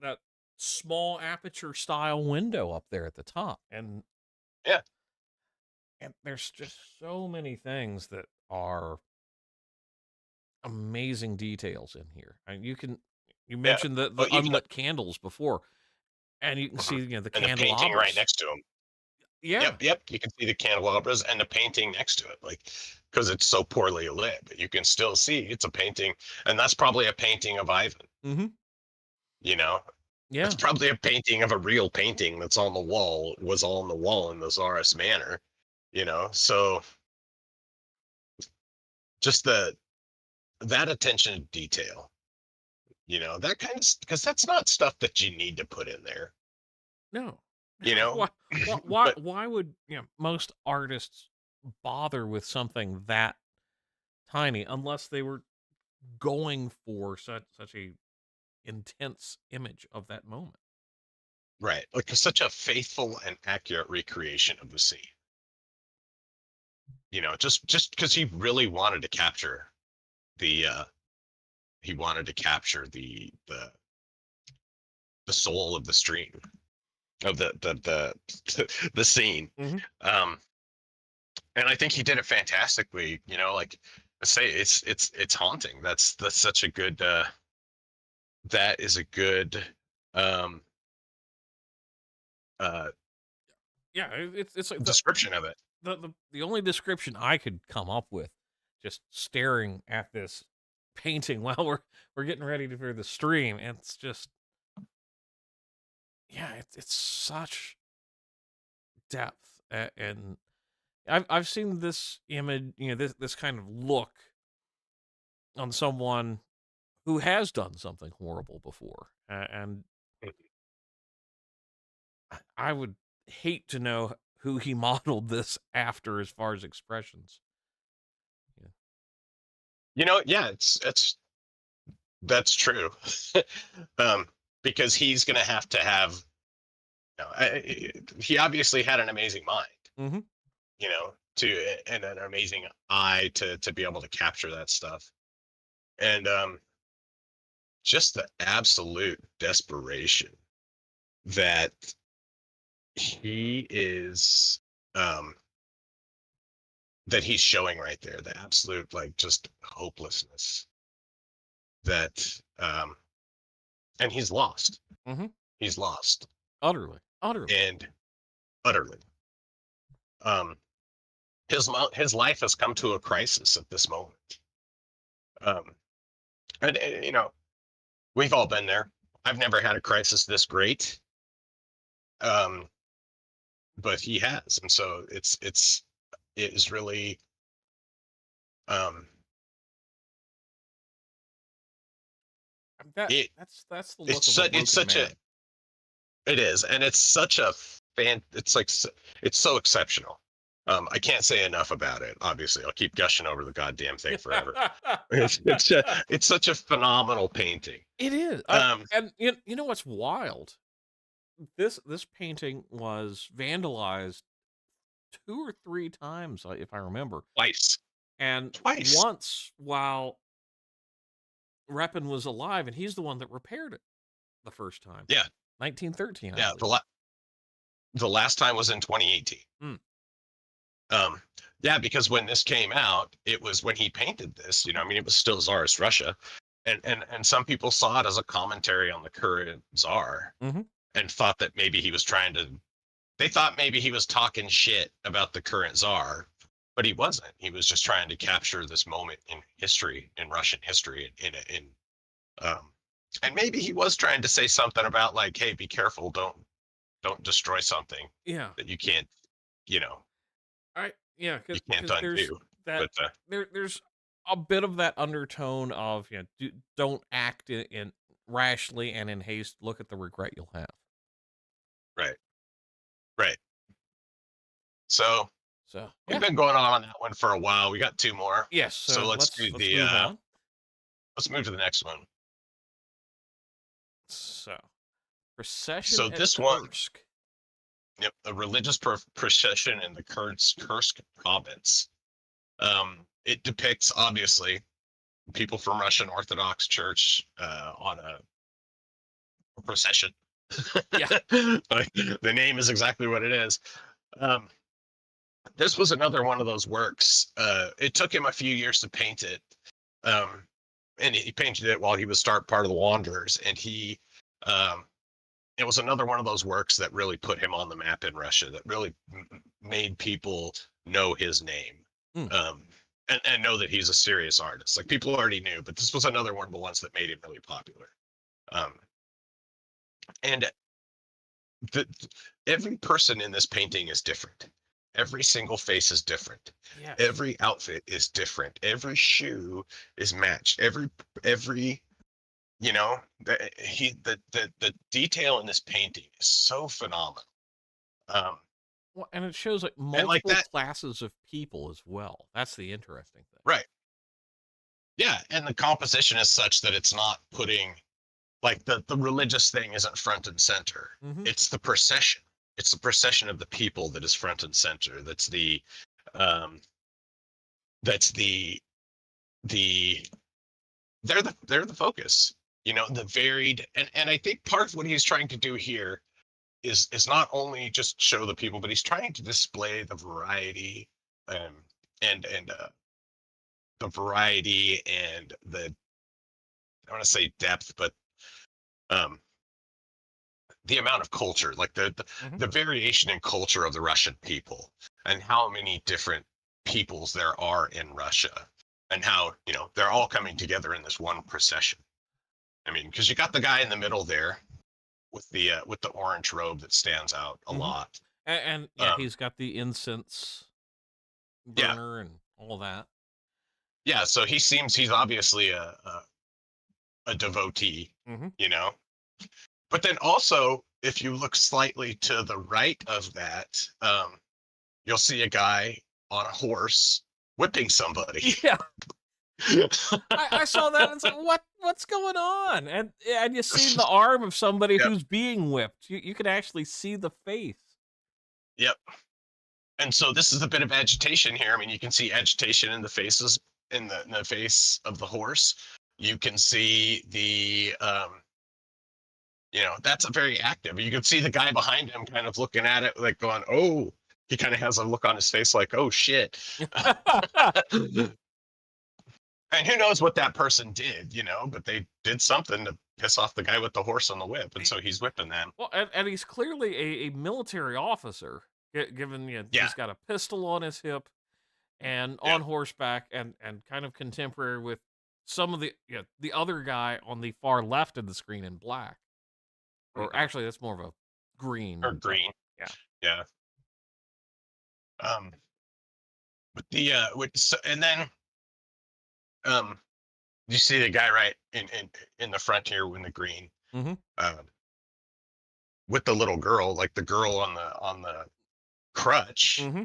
small aperture style window up there at the top, yeah, and there's just so many things that are amazing details in here. And you yeah. mentioned the Well, even unlit candles before, and you can see, mhm, the and the painting right candelabras. next to him. Yeah. Yep, yep. You can see the candelabras and the painting next to it, like because it's so poorly lit, but you can still see it's a painting, and that's probably a painting of Ivan. Mhm. You know, it's Yeah. probably a painting of a real painting that's on the wall. Was all on the wall in the Tsarist manor. So just that attention to detail. That kind of because that's not stuff that you need to put in there. No. You No. know, but Why would, most artists bother with something that tiny unless they were going for such a intense image of that moment? right, like such a faithful and accurate recreation of the scene. Just because the he wanted to capture the soul of the stream of the scene. Mhm. Um, and I think he did it fantastically. Like I say, it's haunting. That's such a good. That is a good um, uh, Yeah, it's like description of it. the only description I could come up with, just staring at this painting while we're getting ready for the stream, and it's just, yeah, it's such depth, and I've seen this image, this kind of look on someone who has done something horrible before, and I would hate to know who he modeled this after as far as expressions. Yeah. Yeah, that's true. um, because he's gonna have to have, he obviously had an amazing mind, Mhm. and an amazing eye to be able to capture that stuff, and just the absolute desperation that he is, um, that he's showing right there, the absolute like just hopelessness that, and he's lost. Mhm. He's lost Utterly. Utterly. and utterly. Um, his life has come to a crisis at this moment. Um, and we've all been there. I've never had a crisis this great, um, but he has, and so it is really, um, That it that's the it's look of a it's broken such a man. it is, and it's such a it's like it's so exceptional. I can't say enough about it. Obviously, I'll keep gushing over the goddamn thing forever. It's such a phenomenal painting. It is. Um, And you know what's wild? This painting was vandalized 2 or 3 times, if I remember. twice, And twice. once while Repin was alive, and he's the one that repaired it the first time. Yeah, 1913, I yeah. believe. The last time was in 2018. Mm. Um, yeah, because when this came out, it was when he painted this. I mean, it was still Tsarist Russia, and some people saw it as a commentary on the current Tsar, Mhm. and thought that maybe he was trying to. They thought maybe he was talking shit about the current Tsar, but he wasn't. He was just trying to capture this moment in history, in Russian history, um, and maybe he was trying to say something about like, hey, be careful, don't destroy something Yeah. that you can't, you know, Yeah, you can't because there's undo. that But there's a bit of that undertone of, don't act in rashly and in haste, look at the regret you'll have. right, right. So So, we've yeah. been going on that one for a while. We got two more, Yes, so so let's do let's the move on. let's move to the next one. So, Procession So at this one, Kursk. yep, a religious procession in the Kursk province. It depicts obviously people from Russian Orthodox Church on a procession. Yeah. Like, the name is exactly what it is. Um, this was another one of those works. It took him a few years to paint it, um, and he painted it while he was start part of the Wanderers, and um, it was another one of those works that really put him on the map in Russia, that really made people know his name, Mm. um, and know that he's a serious artist. Like, people already knew, but this was another one of the ones that made him really popular. Um, and the, every person in this painting is different. Every single face is different. Yes. Every outfit is different. Every shoe is matched. Every the detail in this painting is so phenomenal. Um, Well, and it shows, like, and like multiple that, classes of people as well. That's the interesting thing. right? Yeah, and the composition is such that it's not putting, like, the religious thing isn't front and center. Mhm. It's the procession. It's the procession of the people that is front and center. Um, that's the they're the focus. The varied, and I think part of what he's trying to do here is not only just show the people, but he's trying to display the variety, um, and the variety and the, I want to say depth, but um, the amount of culture, like Mhm. the variation in culture of the Russian people, and how many different peoples there are in Russia, and how they're all coming together in this one procession. I mean, because you got the guy in the middle there with the orange robe that stands out a Mhm. lot. And yeah, Um, he's got the incense yeah, burner and all that. yeah. So he's obviously a devotee, Mhm. you know. But then also if you look slightly to the right of that, you'll see a guy on a horse whipping somebody. Yeah, I saw that and it's like, what's going on? And you see the arm of somebody Yep. who's being whipped. You can actually see the face. Yep. And so this is a bit of agitation here. I mean, you can see agitation in the faces in the face of the horse. You can see the that's a very active. You can see the guy behind him kind of looking at it like going, "Oh." He kind of has a look on his face like, "Oh shit." And who knows what that person did, but they did something to piss off the guy with the horse on the whip, and so he's whipping them. Well, and he's clearly a military officer, given Yeah, he's got a pistol on his hip and yeah, on horseback, and kind of contemporary with some of the other guy on the far left of the screen in black, or mhm. actually that's more of a green, Or but green. yeah. Yeah. Um, and then um, you see the guy right in the front here in the green, Mm-hmm. um, with the little girl, like the girl on the crutch, Mm-hmm.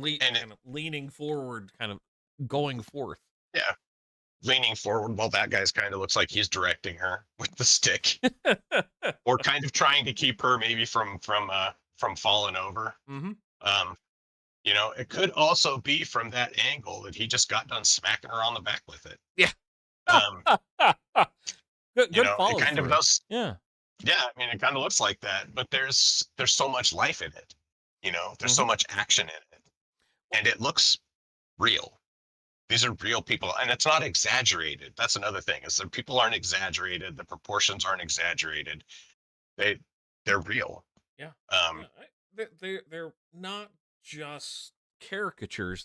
and Kind of leaning forward, kind of going forth. yeah, leaning forward while that guy's kind of looks like he's directing her with the stick, or kind of trying to keep her maybe from falling over. Mm-hmm. Um, it could also be from that angle that he just got done smacking her on the back with it. Yeah. Um, Good it follow kind of through. does. Yeah. Yeah, I mean, it kind of looks like that, but there's so much life in it. There's so Mm-hmm. much action in it, and it looks real. These are real people, and it's not exaggerated. That's another thing, is that people aren't exaggerated. The proportions aren't exaggerated. They they're real. Yeah. Um, They're not just caricatures.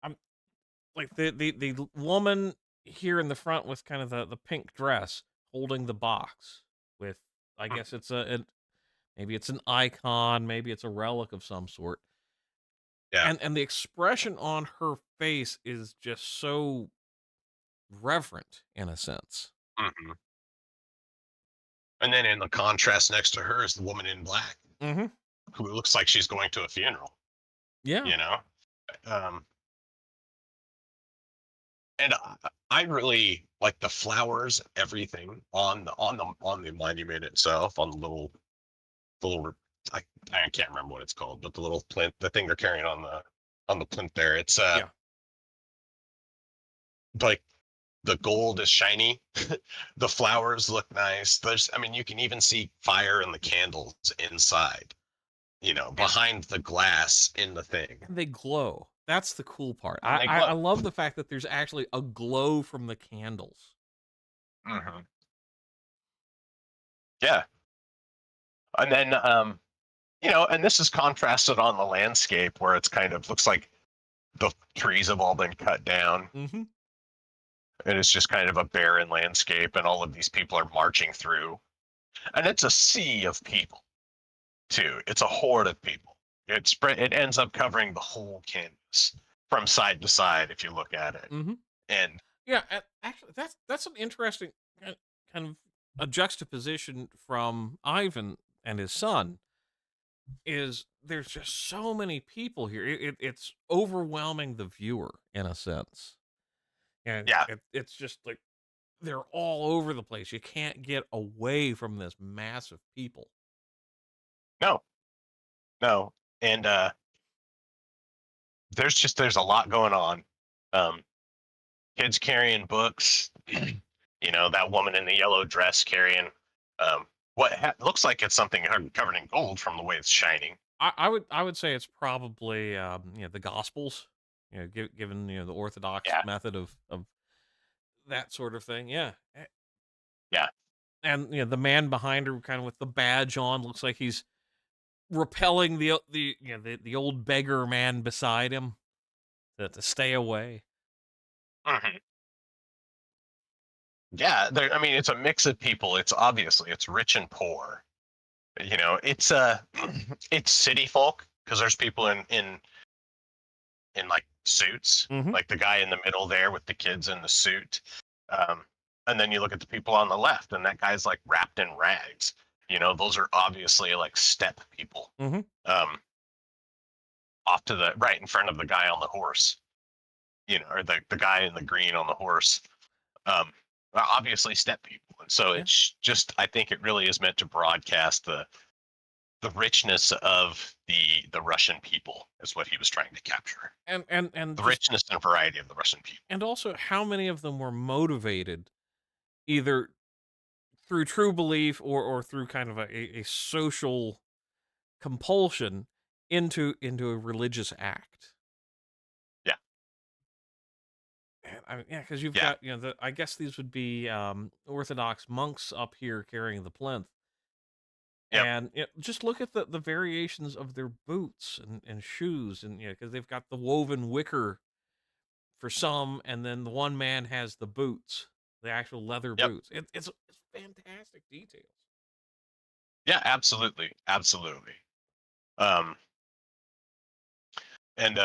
I'm like the woman here in the front with kind of the pink dress holding the box with, I mm, guess it's maybe it's an icon, maybe it's a relic of some sort. yeah. And the expression on her face is just so reverent in a sense. Hmm. And then in the contrast next to her is the woman in black, Mhm. who looks like she's going to a funeral. Yeah. You know, um, and I really like the flowers, everything on the monument itself, on the little I, I can't remember what it's called, but the little plinth, the thing they're carrying on the plinth there. It's Yeah. like the gold is shiny, the flowers look nice. I mean, you can even see fire in the candles inside, And behind the glass in the thing, and they glow. That's the cool part. and they glow. I love the fact that there's actually a glow from the candles. Hmm. Yeah, and then and this is contrasted on the landscape where it's kind of looks like the trees have all been cut down, Mhm. and it's just kind of a barren landscape, and all of these people are marching through, and it's a sea of people too. It's a horde of people. It ends up covering the whole canvas from side to side if you look at it. Mhm. And Yeah, actually that's an interesting kind of a juxtaposition from Ivan and his son. Is there's just so many people here. It's overwhelming the viewer in a sense. And yeah, it's just like they're all over the place. You can't get away from this mass of people. no, no, and there's a lot going on. Um, Kids carrying books, that woman in the yellow dress carrying what looks like it's something covered in gold from the way it's shining. I would say it's probably the Gospels, given the Orthodox Yeah, method of that sort of thing. Yeah. yeah. And the man behind her, kind of with the badge on, looks like he's repelling the old beggar man beside him to stay away. Mhm. Yeah, I mean, it's a mix of people. It's rich and poor. It's it's city folk, because there's people in like suits, Hmm. like the guy in the middle there with the kids in the suit. Um, and then you look at the people on the left, and that guy's like wrapped in rags. those are obviously like steppe people. Mm-hmm. Off to the right in front of the guy on the horse, or the guy in the green on the horse. Obviously steppe people. And so Yeah. it's just, I think it really is meant to broadcast the richness of the Russian people is what he was trying to capture. And The just richness and variety of the Russian people. and also how many of them were motivated either through true belief or through kind of a social compulsion into a religious act. Yeah. And I mean, yeah, because you've Yeah. got I guess these would be Orthodox monks up here carrying the plinth, Yep. and just look at the variations of their boots and shoes, and because they've got the woven wicker for some, and then the one man has the boots, the actual leather Yep. boots. It's fantastic details. Yeah, absolutely. Absolutely. Um and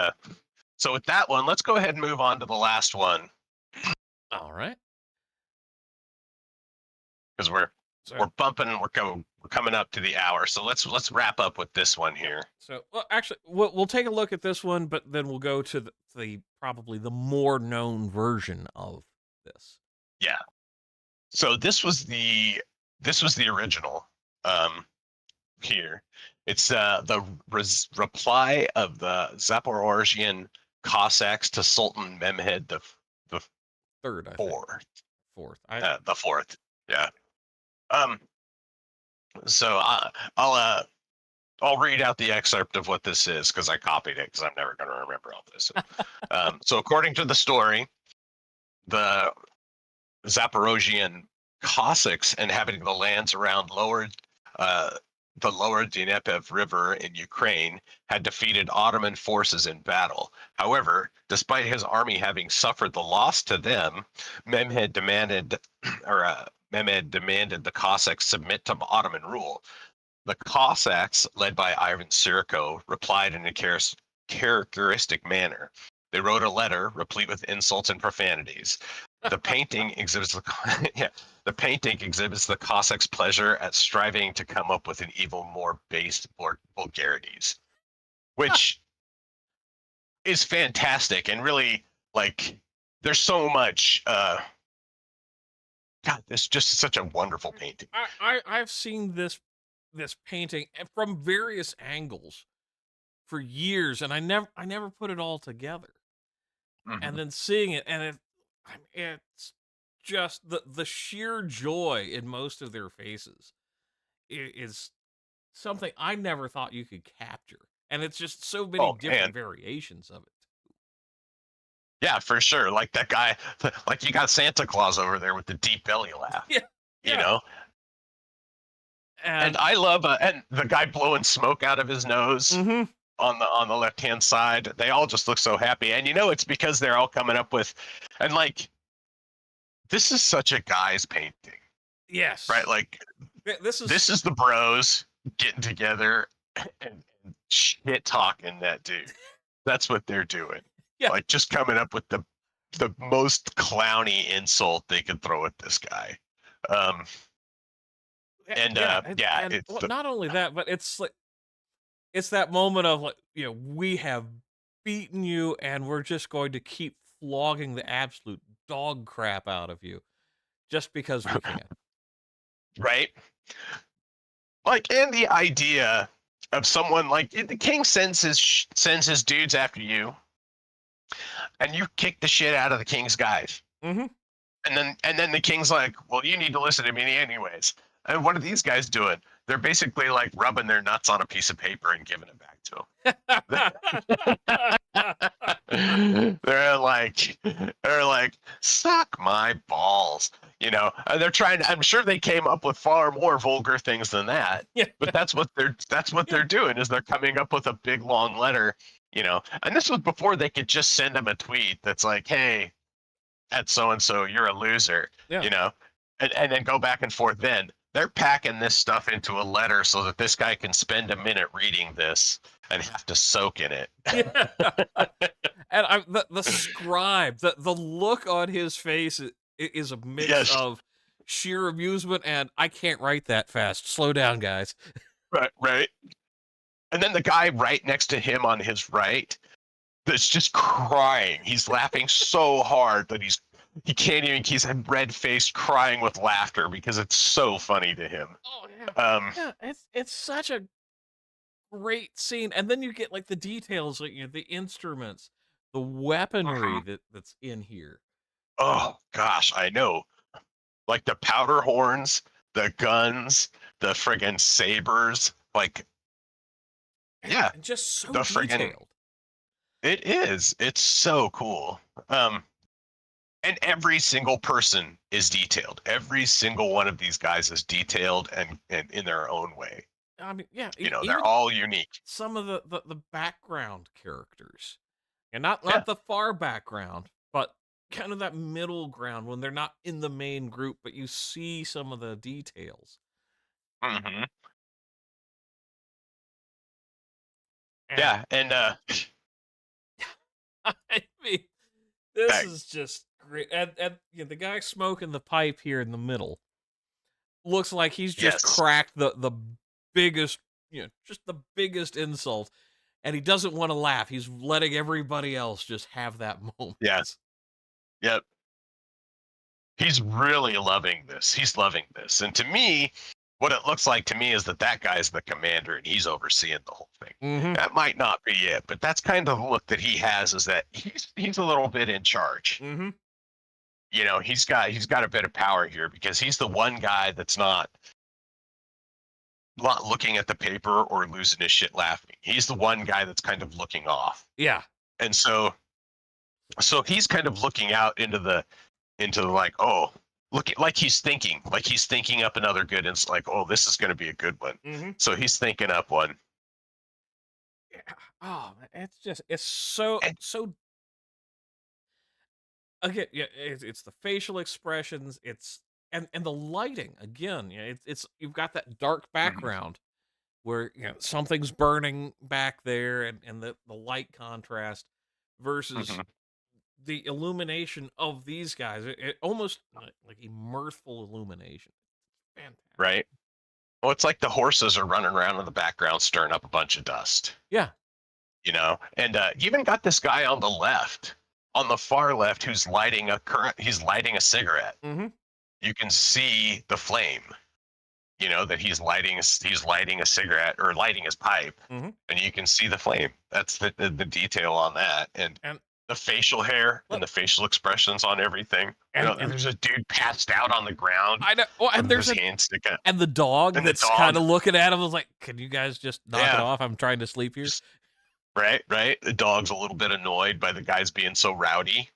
so with that one, let's go ahead and move on to the last one, All right. because we're So we're coming up to the hour. So let's wrap up with this one here. well, actually, we'll take a look at this one, but then we'll go to the probably the more known version of this. Yeah. So this was the original here. It's the reply of the Zaporozhian Cossacks to Sultan Mehmed the Third, I think. fourth. Fourth. The fourth. Yeah. Um. So I'll read out the excerpt of what this is because I copied it because I'm never going to remember all this. So according to the story, the Zaporozhian Cossacks inhabiting the lands around the lower Dnieper River in Ukraine had defeated Ottoman forces in battle. However, despite his army having suffered the loss to them, Mehmed demanded the Cossacks submit to Ottoman rule. The Cossacks, led by Ivan Sirko, replied in a characteristic manner. They wrote a letter replete with insults and profanities. The painting exhibits the painting exhibits the Cossacks' pleasure at striving to come up with an even more base vulgarities, which is fantastic and really like. There's so much. God, this just such a wonderful painting. I've seen this painting from various angles for years, and I never put it all together. Mm-hmm. And then seeing it, and it's just the sheer joy in most of their faces is something I never thought you could capture, and it's just so many different variations of it. Yeah, for sure. Like that guy, like you got Santa Claus over there with the deep belly laugh. Yeah, you know. And I love and the guy blowing smoke out of his nose. Mm-hmm. On the left hand side, they all just look so happy, and it's because they're all coming up with, and like, this is such a guy's painting. Yes. Right. Like, this is the bros getting together and shit talking that dude. That's what they're doing. Yeah. Like just coming up with the most clowny insult they could throw at this guy. Not only that, but it's like. It's that moment of like, we have beaten you and we're just going to keep flogging the absolute dog crap out of you just because we can. Right? Like, and the idea of someone like the king sends his dudes after you and you kick the shit out of the king's guys. Mm-hmm. And then the king's like, well, you need to listen to me anyways. And what are these guys doing? They're basically like rubbing their nuts on a piece of paper and giving it back to him. They're like, suck my balls, And they're trying. I'm sure they came up with far more vulgar things than that. Yeah. But that's what they're doing is they're coming up with a big long letter, And this was before they could just send him a tweet that's like, hey, at so and so, you're a loser, and then go back and forth. Then they're packing this stuff into a letter so that this guy can spend a minute reading this and have to soak in it. Yeah. And the scribe, the look on his face is a mix of sheer amusement and I can't write that fast. Slow down, guys. Right, right. And then the guy right next to him on his right that's just crying. He's laughing so hard that he can't even. He's red faced, crying with laughter because it's so funny to him. Oh yeah. Um, Yeah, it's such a great scene. And then you get like the details, like the instruments, the weaponry mhm. that's in here. Oh gosh, I know. Like the powder horns, the guns, the friggin' sabers. Like, yeah, And just so the friggin' detailed. it is. It's so cool. Um, and every single person is detailed. Every single one of these guys is detailed and in their own way. I mean, yeah, They're even all unique. some of the background characters. And not Yeah. the far background, but kind of that middle ground when they're not in the main group, but you see some of the details. Hmm. And Yeah. And I mean, this that, is just great. And the guy smoking the pipe here in the middle looks like he's just yes. cracked the biggest, just the biggest insult. And he doesn't want to laugh. He's letting everybody else just have that moment. Yeah. Yep. He's really loving this. He's loving this. And to me, what it looks like to me is that guy's the commander and he's overseeing the whole thing. Mm-hmm. That might not be it, but that's kind of the look that he has, is that he's a little bit in charge. Mm-hmm. He's got a bit of power here because he's the one guy that's not looking at the paper or losing his shit laughing. He's the one guy that's kind of looking off. Yeah. And so he's kind of looking out into the like, oh, look, like he's thinking up another good, and it's like, oh, this is going to be a good one. Mm-hmm. So he's thinking up one. Yeah. Oh, it's so And, so. Again, yeah, it's the facial expressions, it's and the lighting again. Yeah, it's you've got that dark mhm, background where something's burning back there, and the light contrast versus mhm, the illumination of these guys. It almost like a mirthful illumination. Fantastic. right. Well, it's like the horses are running around in the background stirring up a bunch of dust. Yeah. And you even got this guy on the left, on the far left, who's lighting he's lighting a cigarette. Mm-hmm. You can see the flame, that he's lighting a cigarette or lighting his pipe, Mm-hmm. and you can see the flame. That's the detail on that, and And the facial hair and well, the facial expressions on everything. and There's a dude passed out on the ground I know. Oh, and with there's his hand sticking out. and the dog And the that's kind dog, of looking at him was like, "Can you guys just knock it yeah, off? I'm trying to sleep here." just right, right. The dog's a little bit annoyed by the guys being so rowdy.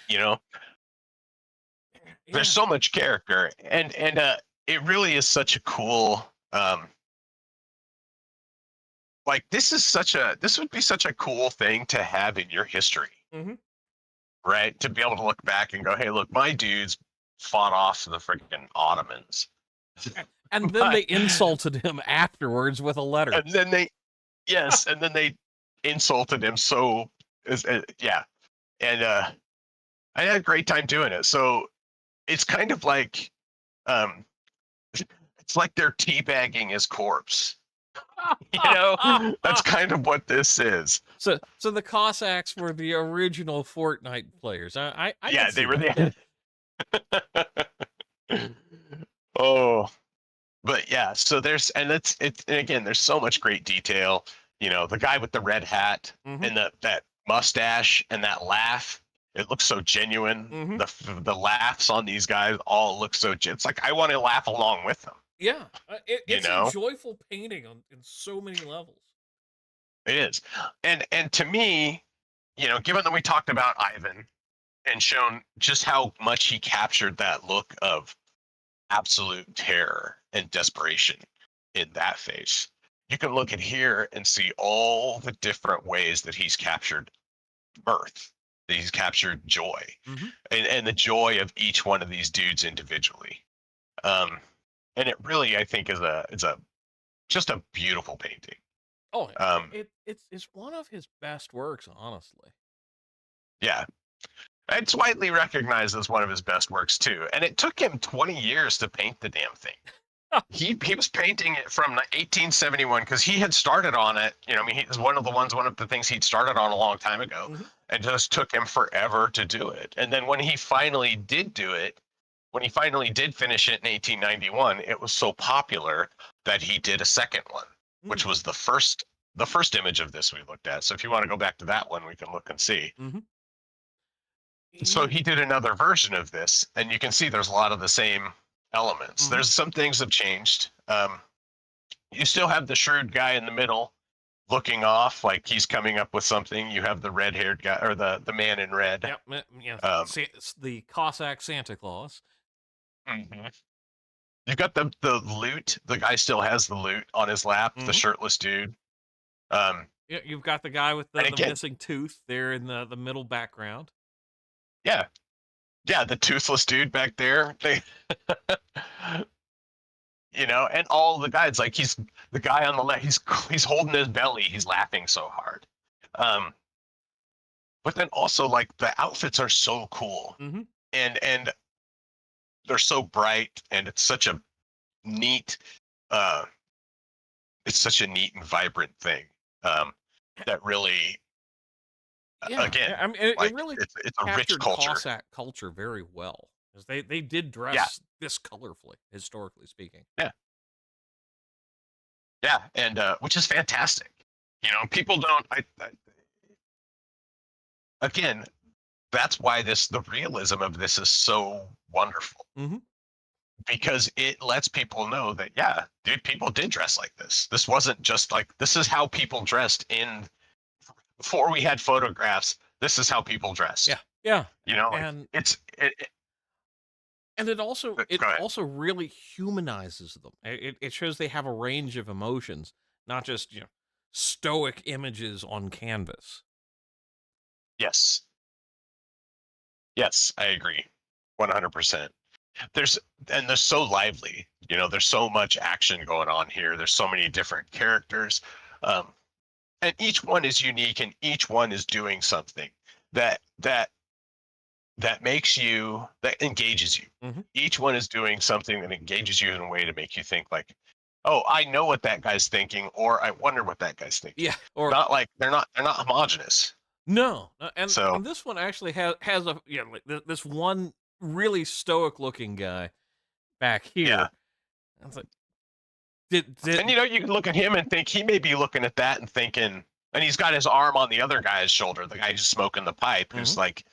You know, there's Yeah. so much character, and it really is such a cool. Like, this would be such a cool thing to have in your history, Mm-hmm. right? To be able to look back and go, hey, look, my dudes fought off the freaking Ottomans. And then But, they insulted him afterwards with a letter. and then they insulted him. So, yeah. And I had a great time doing it. So it's kind of like, um, it's like they're teabagging his corpse. That's kind of what this is. So the Cossacks were the original Fortnite players. I can Yeah, they see were that. the. Oh, but yeah. So and again, there's so much great detail. The guy with the red hat Mm-hmm. and that mustache and that laugh. It looks so genuine. Mm-hmm. The laughs on these guys all look so. It's like I want to laugh along with them. Yeah, You it's a know, joyful painting in so many levels. it is. And to me, given that we talked about Ivan and shown just how much he captured that look of absolute terror and desperation in that face, you can look at here and see all the different ways that he's captured mirth, that he's captured joy, Mm-hmm. and the joy of each one of these dudes individually. And it really, I think, is a just a beautiful painting. Oh, Um, it's one of his best works, honestly. yeah, It's widely recognized as one of his best works too, and it took him 20 years to paint the damn thing. He was painting it from 1871 because he had started on it. You know, I mean, he was one of the things he'd started on a long time ago, Mm-hmm. and just took him forever to do it. And then when he finally did do it, when he finally did finish it in 1891, it was so popular that he did a second one, which was the first image of this we looked at. So if you want to go back to that one, we can look and see. Mm-hmm. So he did another version of this, and you can see there's a lot of the same elements. Mm-hmm. There's some things have changed. You still have the shrewd guy in the middle looking off like he's coming up with something. You have the red-haired guy, or the man in red. Yep. Yeah. Um, The Cossack Santa Claus. mhm. You've got the loot. The guy still has the loot on his lap, the Mhm. shirtless dude. Um, You've got the guy with and the again, missing tooth there in the middle background. yeah, yeah, the toothless dude back there. They, and all the guys, like he's the guy on the left. He's holding his belly. He's laughing so hard. Um, but then also like the outfits are so cool, Mm-hmm. and they're so bright, and it's such a neat, uh, it's such a neat and vibrant thing. That really, Yeah. again, I mean, it like really it's a rich captured culture. Cossack culture very well, because they did Yeah, dress this colorfully, historically speaking. yeah, yeah, and which is fantastic. People don't. Again, that's why the realism of this is so wonderful, Mm-hmm. because it lets people know that, yeah, dude, people did dress like this. This wasn't just like, this is how people dressed before we had photographs. This is how people Yeah. dressed. Yeah. Like And it and it also go ahead. really humanizes them. It shows they have a range of emotions, not just stoic images on canvas. Yes, yes, I agree, 100%. there's they're so lively. There's so much action going on here. There's so many different characters, um, and each one is unique, and each one is doing something that that that engages you. Mm-hmm. Each one is doing something that engages you in a way to make you think like, oh, I know what that guy's thinking, or I wonder what that guy's thinking. Yeah. Or Not like they're not homogenous. no, So and this one actually has a like this one really stoic looking guy back yeah. here. I was like, did And you can look at him and think he may be looking at that and thinking, and he's got his arm on the other guy's shoulder, the guy who's smoking the pipe, who's Mhm. like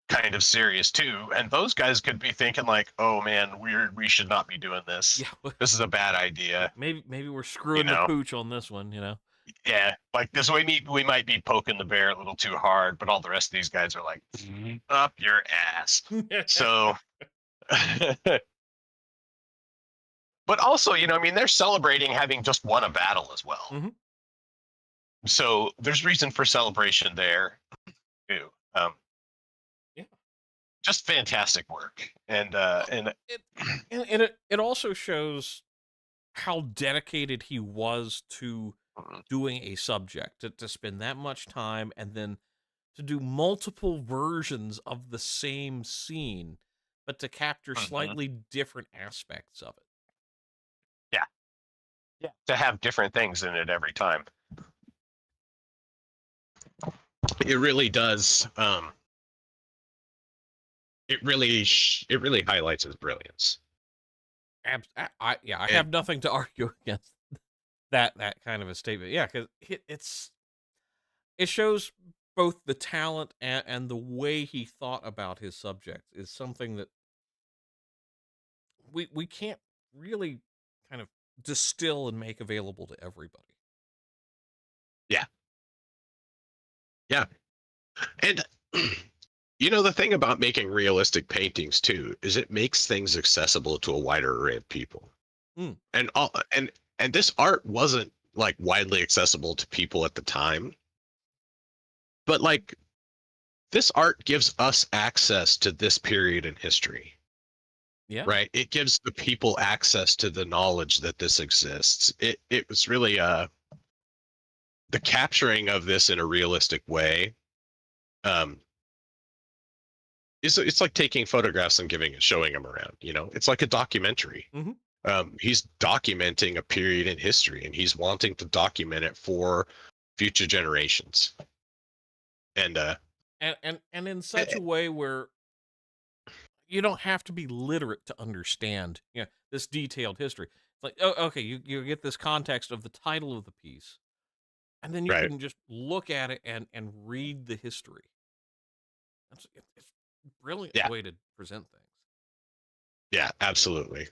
kind of serious too. And those guys could be thinking like, oh man, we should not be doing this. yeah, This is a bad idea. maybe we're You screwing the know, pooch on this one. yeah, like this way we might be poking the bear a little too hard, but all the rest of these guys are like, up your ass. So, but also, I mean, they're celebrating having just won a battle as well. Mhm. So there's reason for celebration there too. Yeah. Just fantastic work, and Well, it it also shows how dedicated he was to mhm, doing a subject, to spend that much time and then to do multiple versions of the same scene, but to capture mhm. slightly different aspects of it. Yeah, yeah, to have different things in it every time. It really does. It really highlights his brilliance. Yeah, I And have nothing to argue against that kind of a statement. Yeah, because it shows both the talent and the way he thought about his subject is something that we can't really kind of distill and make available to everybody. yeah, yeah, and the thing about making realistic paintings too is it makes things accessible to a wider array of people. Mm, And all and this art wasn't like widely accessible to people at the time, but like this art gives us access to this period in history, yeah. right? It gives the people access to the knowledge that this exists. It was really the capturing of this in a realistic way, um it's like taking photographs and showing them around. It's like a documentary. Hmm. He's documenting a period in history, and he's wanting to document it for future generations. And And in eh, such a way where you don't have to be literate to understand, this detailed history. It's like, oh, okay, you get this context of the title of the piece, and then you right, can just look at it and read the history. It's a brilliant yeah, way to present things. yeah, absolutely,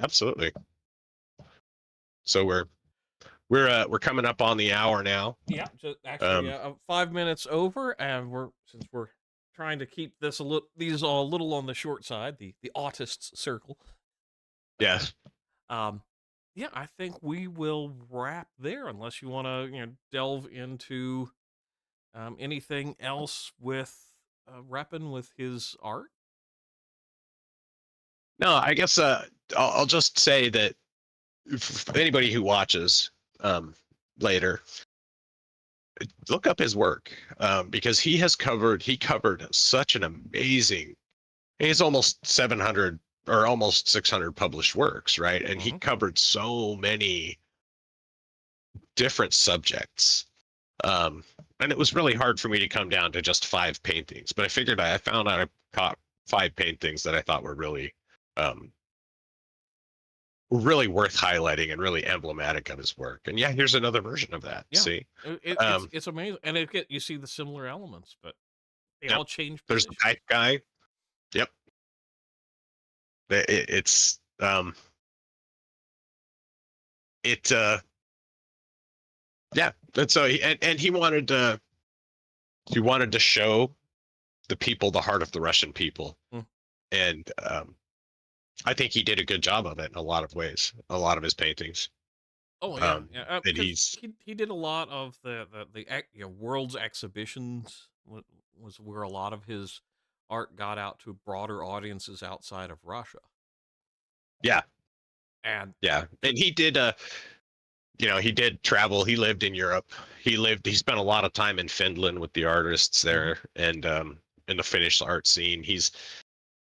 absolutely. So we're coming up on the hour now. Yeah, just actually Um, 5 minutes over, and since we're trying to keep this these all a little on the short side, the autists circle. yes. Um, yeah, I think we will wrap there unless you want to delve into anything else with Repin with his art. No, I guess I'll just say that for anybody who watches um, later, look up his work, because he covered such an amazing. He's almost 700 or almost 600 published works, right? And he Hmm. covered so many different subjects. And it was really hard for me to come down to just 5 paintings, but I figured I found out I caught 5 paintings that I thought um, were really worth highlighting and really emblematic of his work. And yeah, here's another version of that. Yeah, See, it's um, it's amazing, and you see the similar elements, but they yep. all change There's the position. kite guy. Yep. It's it yeah. And so and he wanted to show the people the heart of the Russian people, Mm. and I think he did a good job of it in a lot of ways. A lot of his paintings, Oh yeah, yeah. and Because he's he did a lot of the world's exhibitions was where a lot of his art got out to broader audiences outside of Russia, yeah, and yeah, to, and he did he did travel. He lived in Europe. He spent a lot of time in Finland with the artists Mhm. there, and in the Finnish art scene.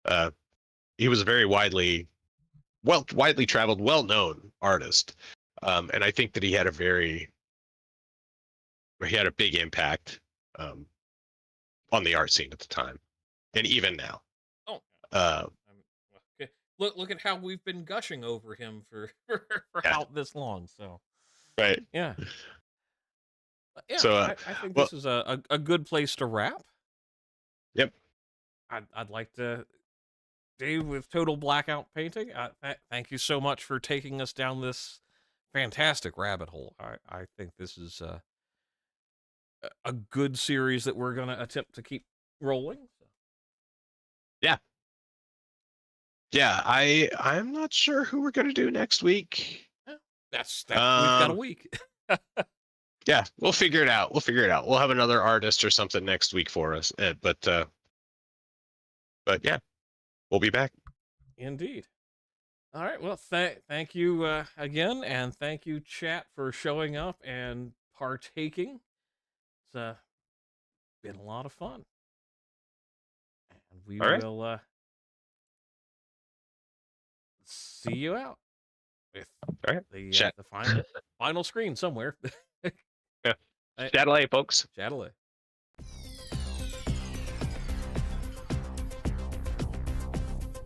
Uh he was a very widely traveled, well known artist, and I think that he had a big impact um, on the art scene at the time, and even now. oh, Uh, okay. Look at how we've been gushing over him for for yeah, how this long. So right. yeah, yeah. So, I think well, this is a good place to wrap. yep. I'd like to Dave with Total Blackout Painting. Thank you so much for taking us down this fantastic rabbit hole. I think this is a good series that we're going to attempt to keep rolling. So, Yeah, yeah. I'm not sure who we're gonna do next week. yeah, that's we've got a Um, week. yeah, we'll figure it out. We'll figure it out. We'll have another artist or something next week for us. But yeah, we'll be back. Indeed. All right. Well, thank you again, and thank you, chat, for showing up and partaking. It's been a lot of fun, and we All right. will see you out with All right. the Chat. final screen somewhere. Yeah. Hey, Chat away, folks. chat away.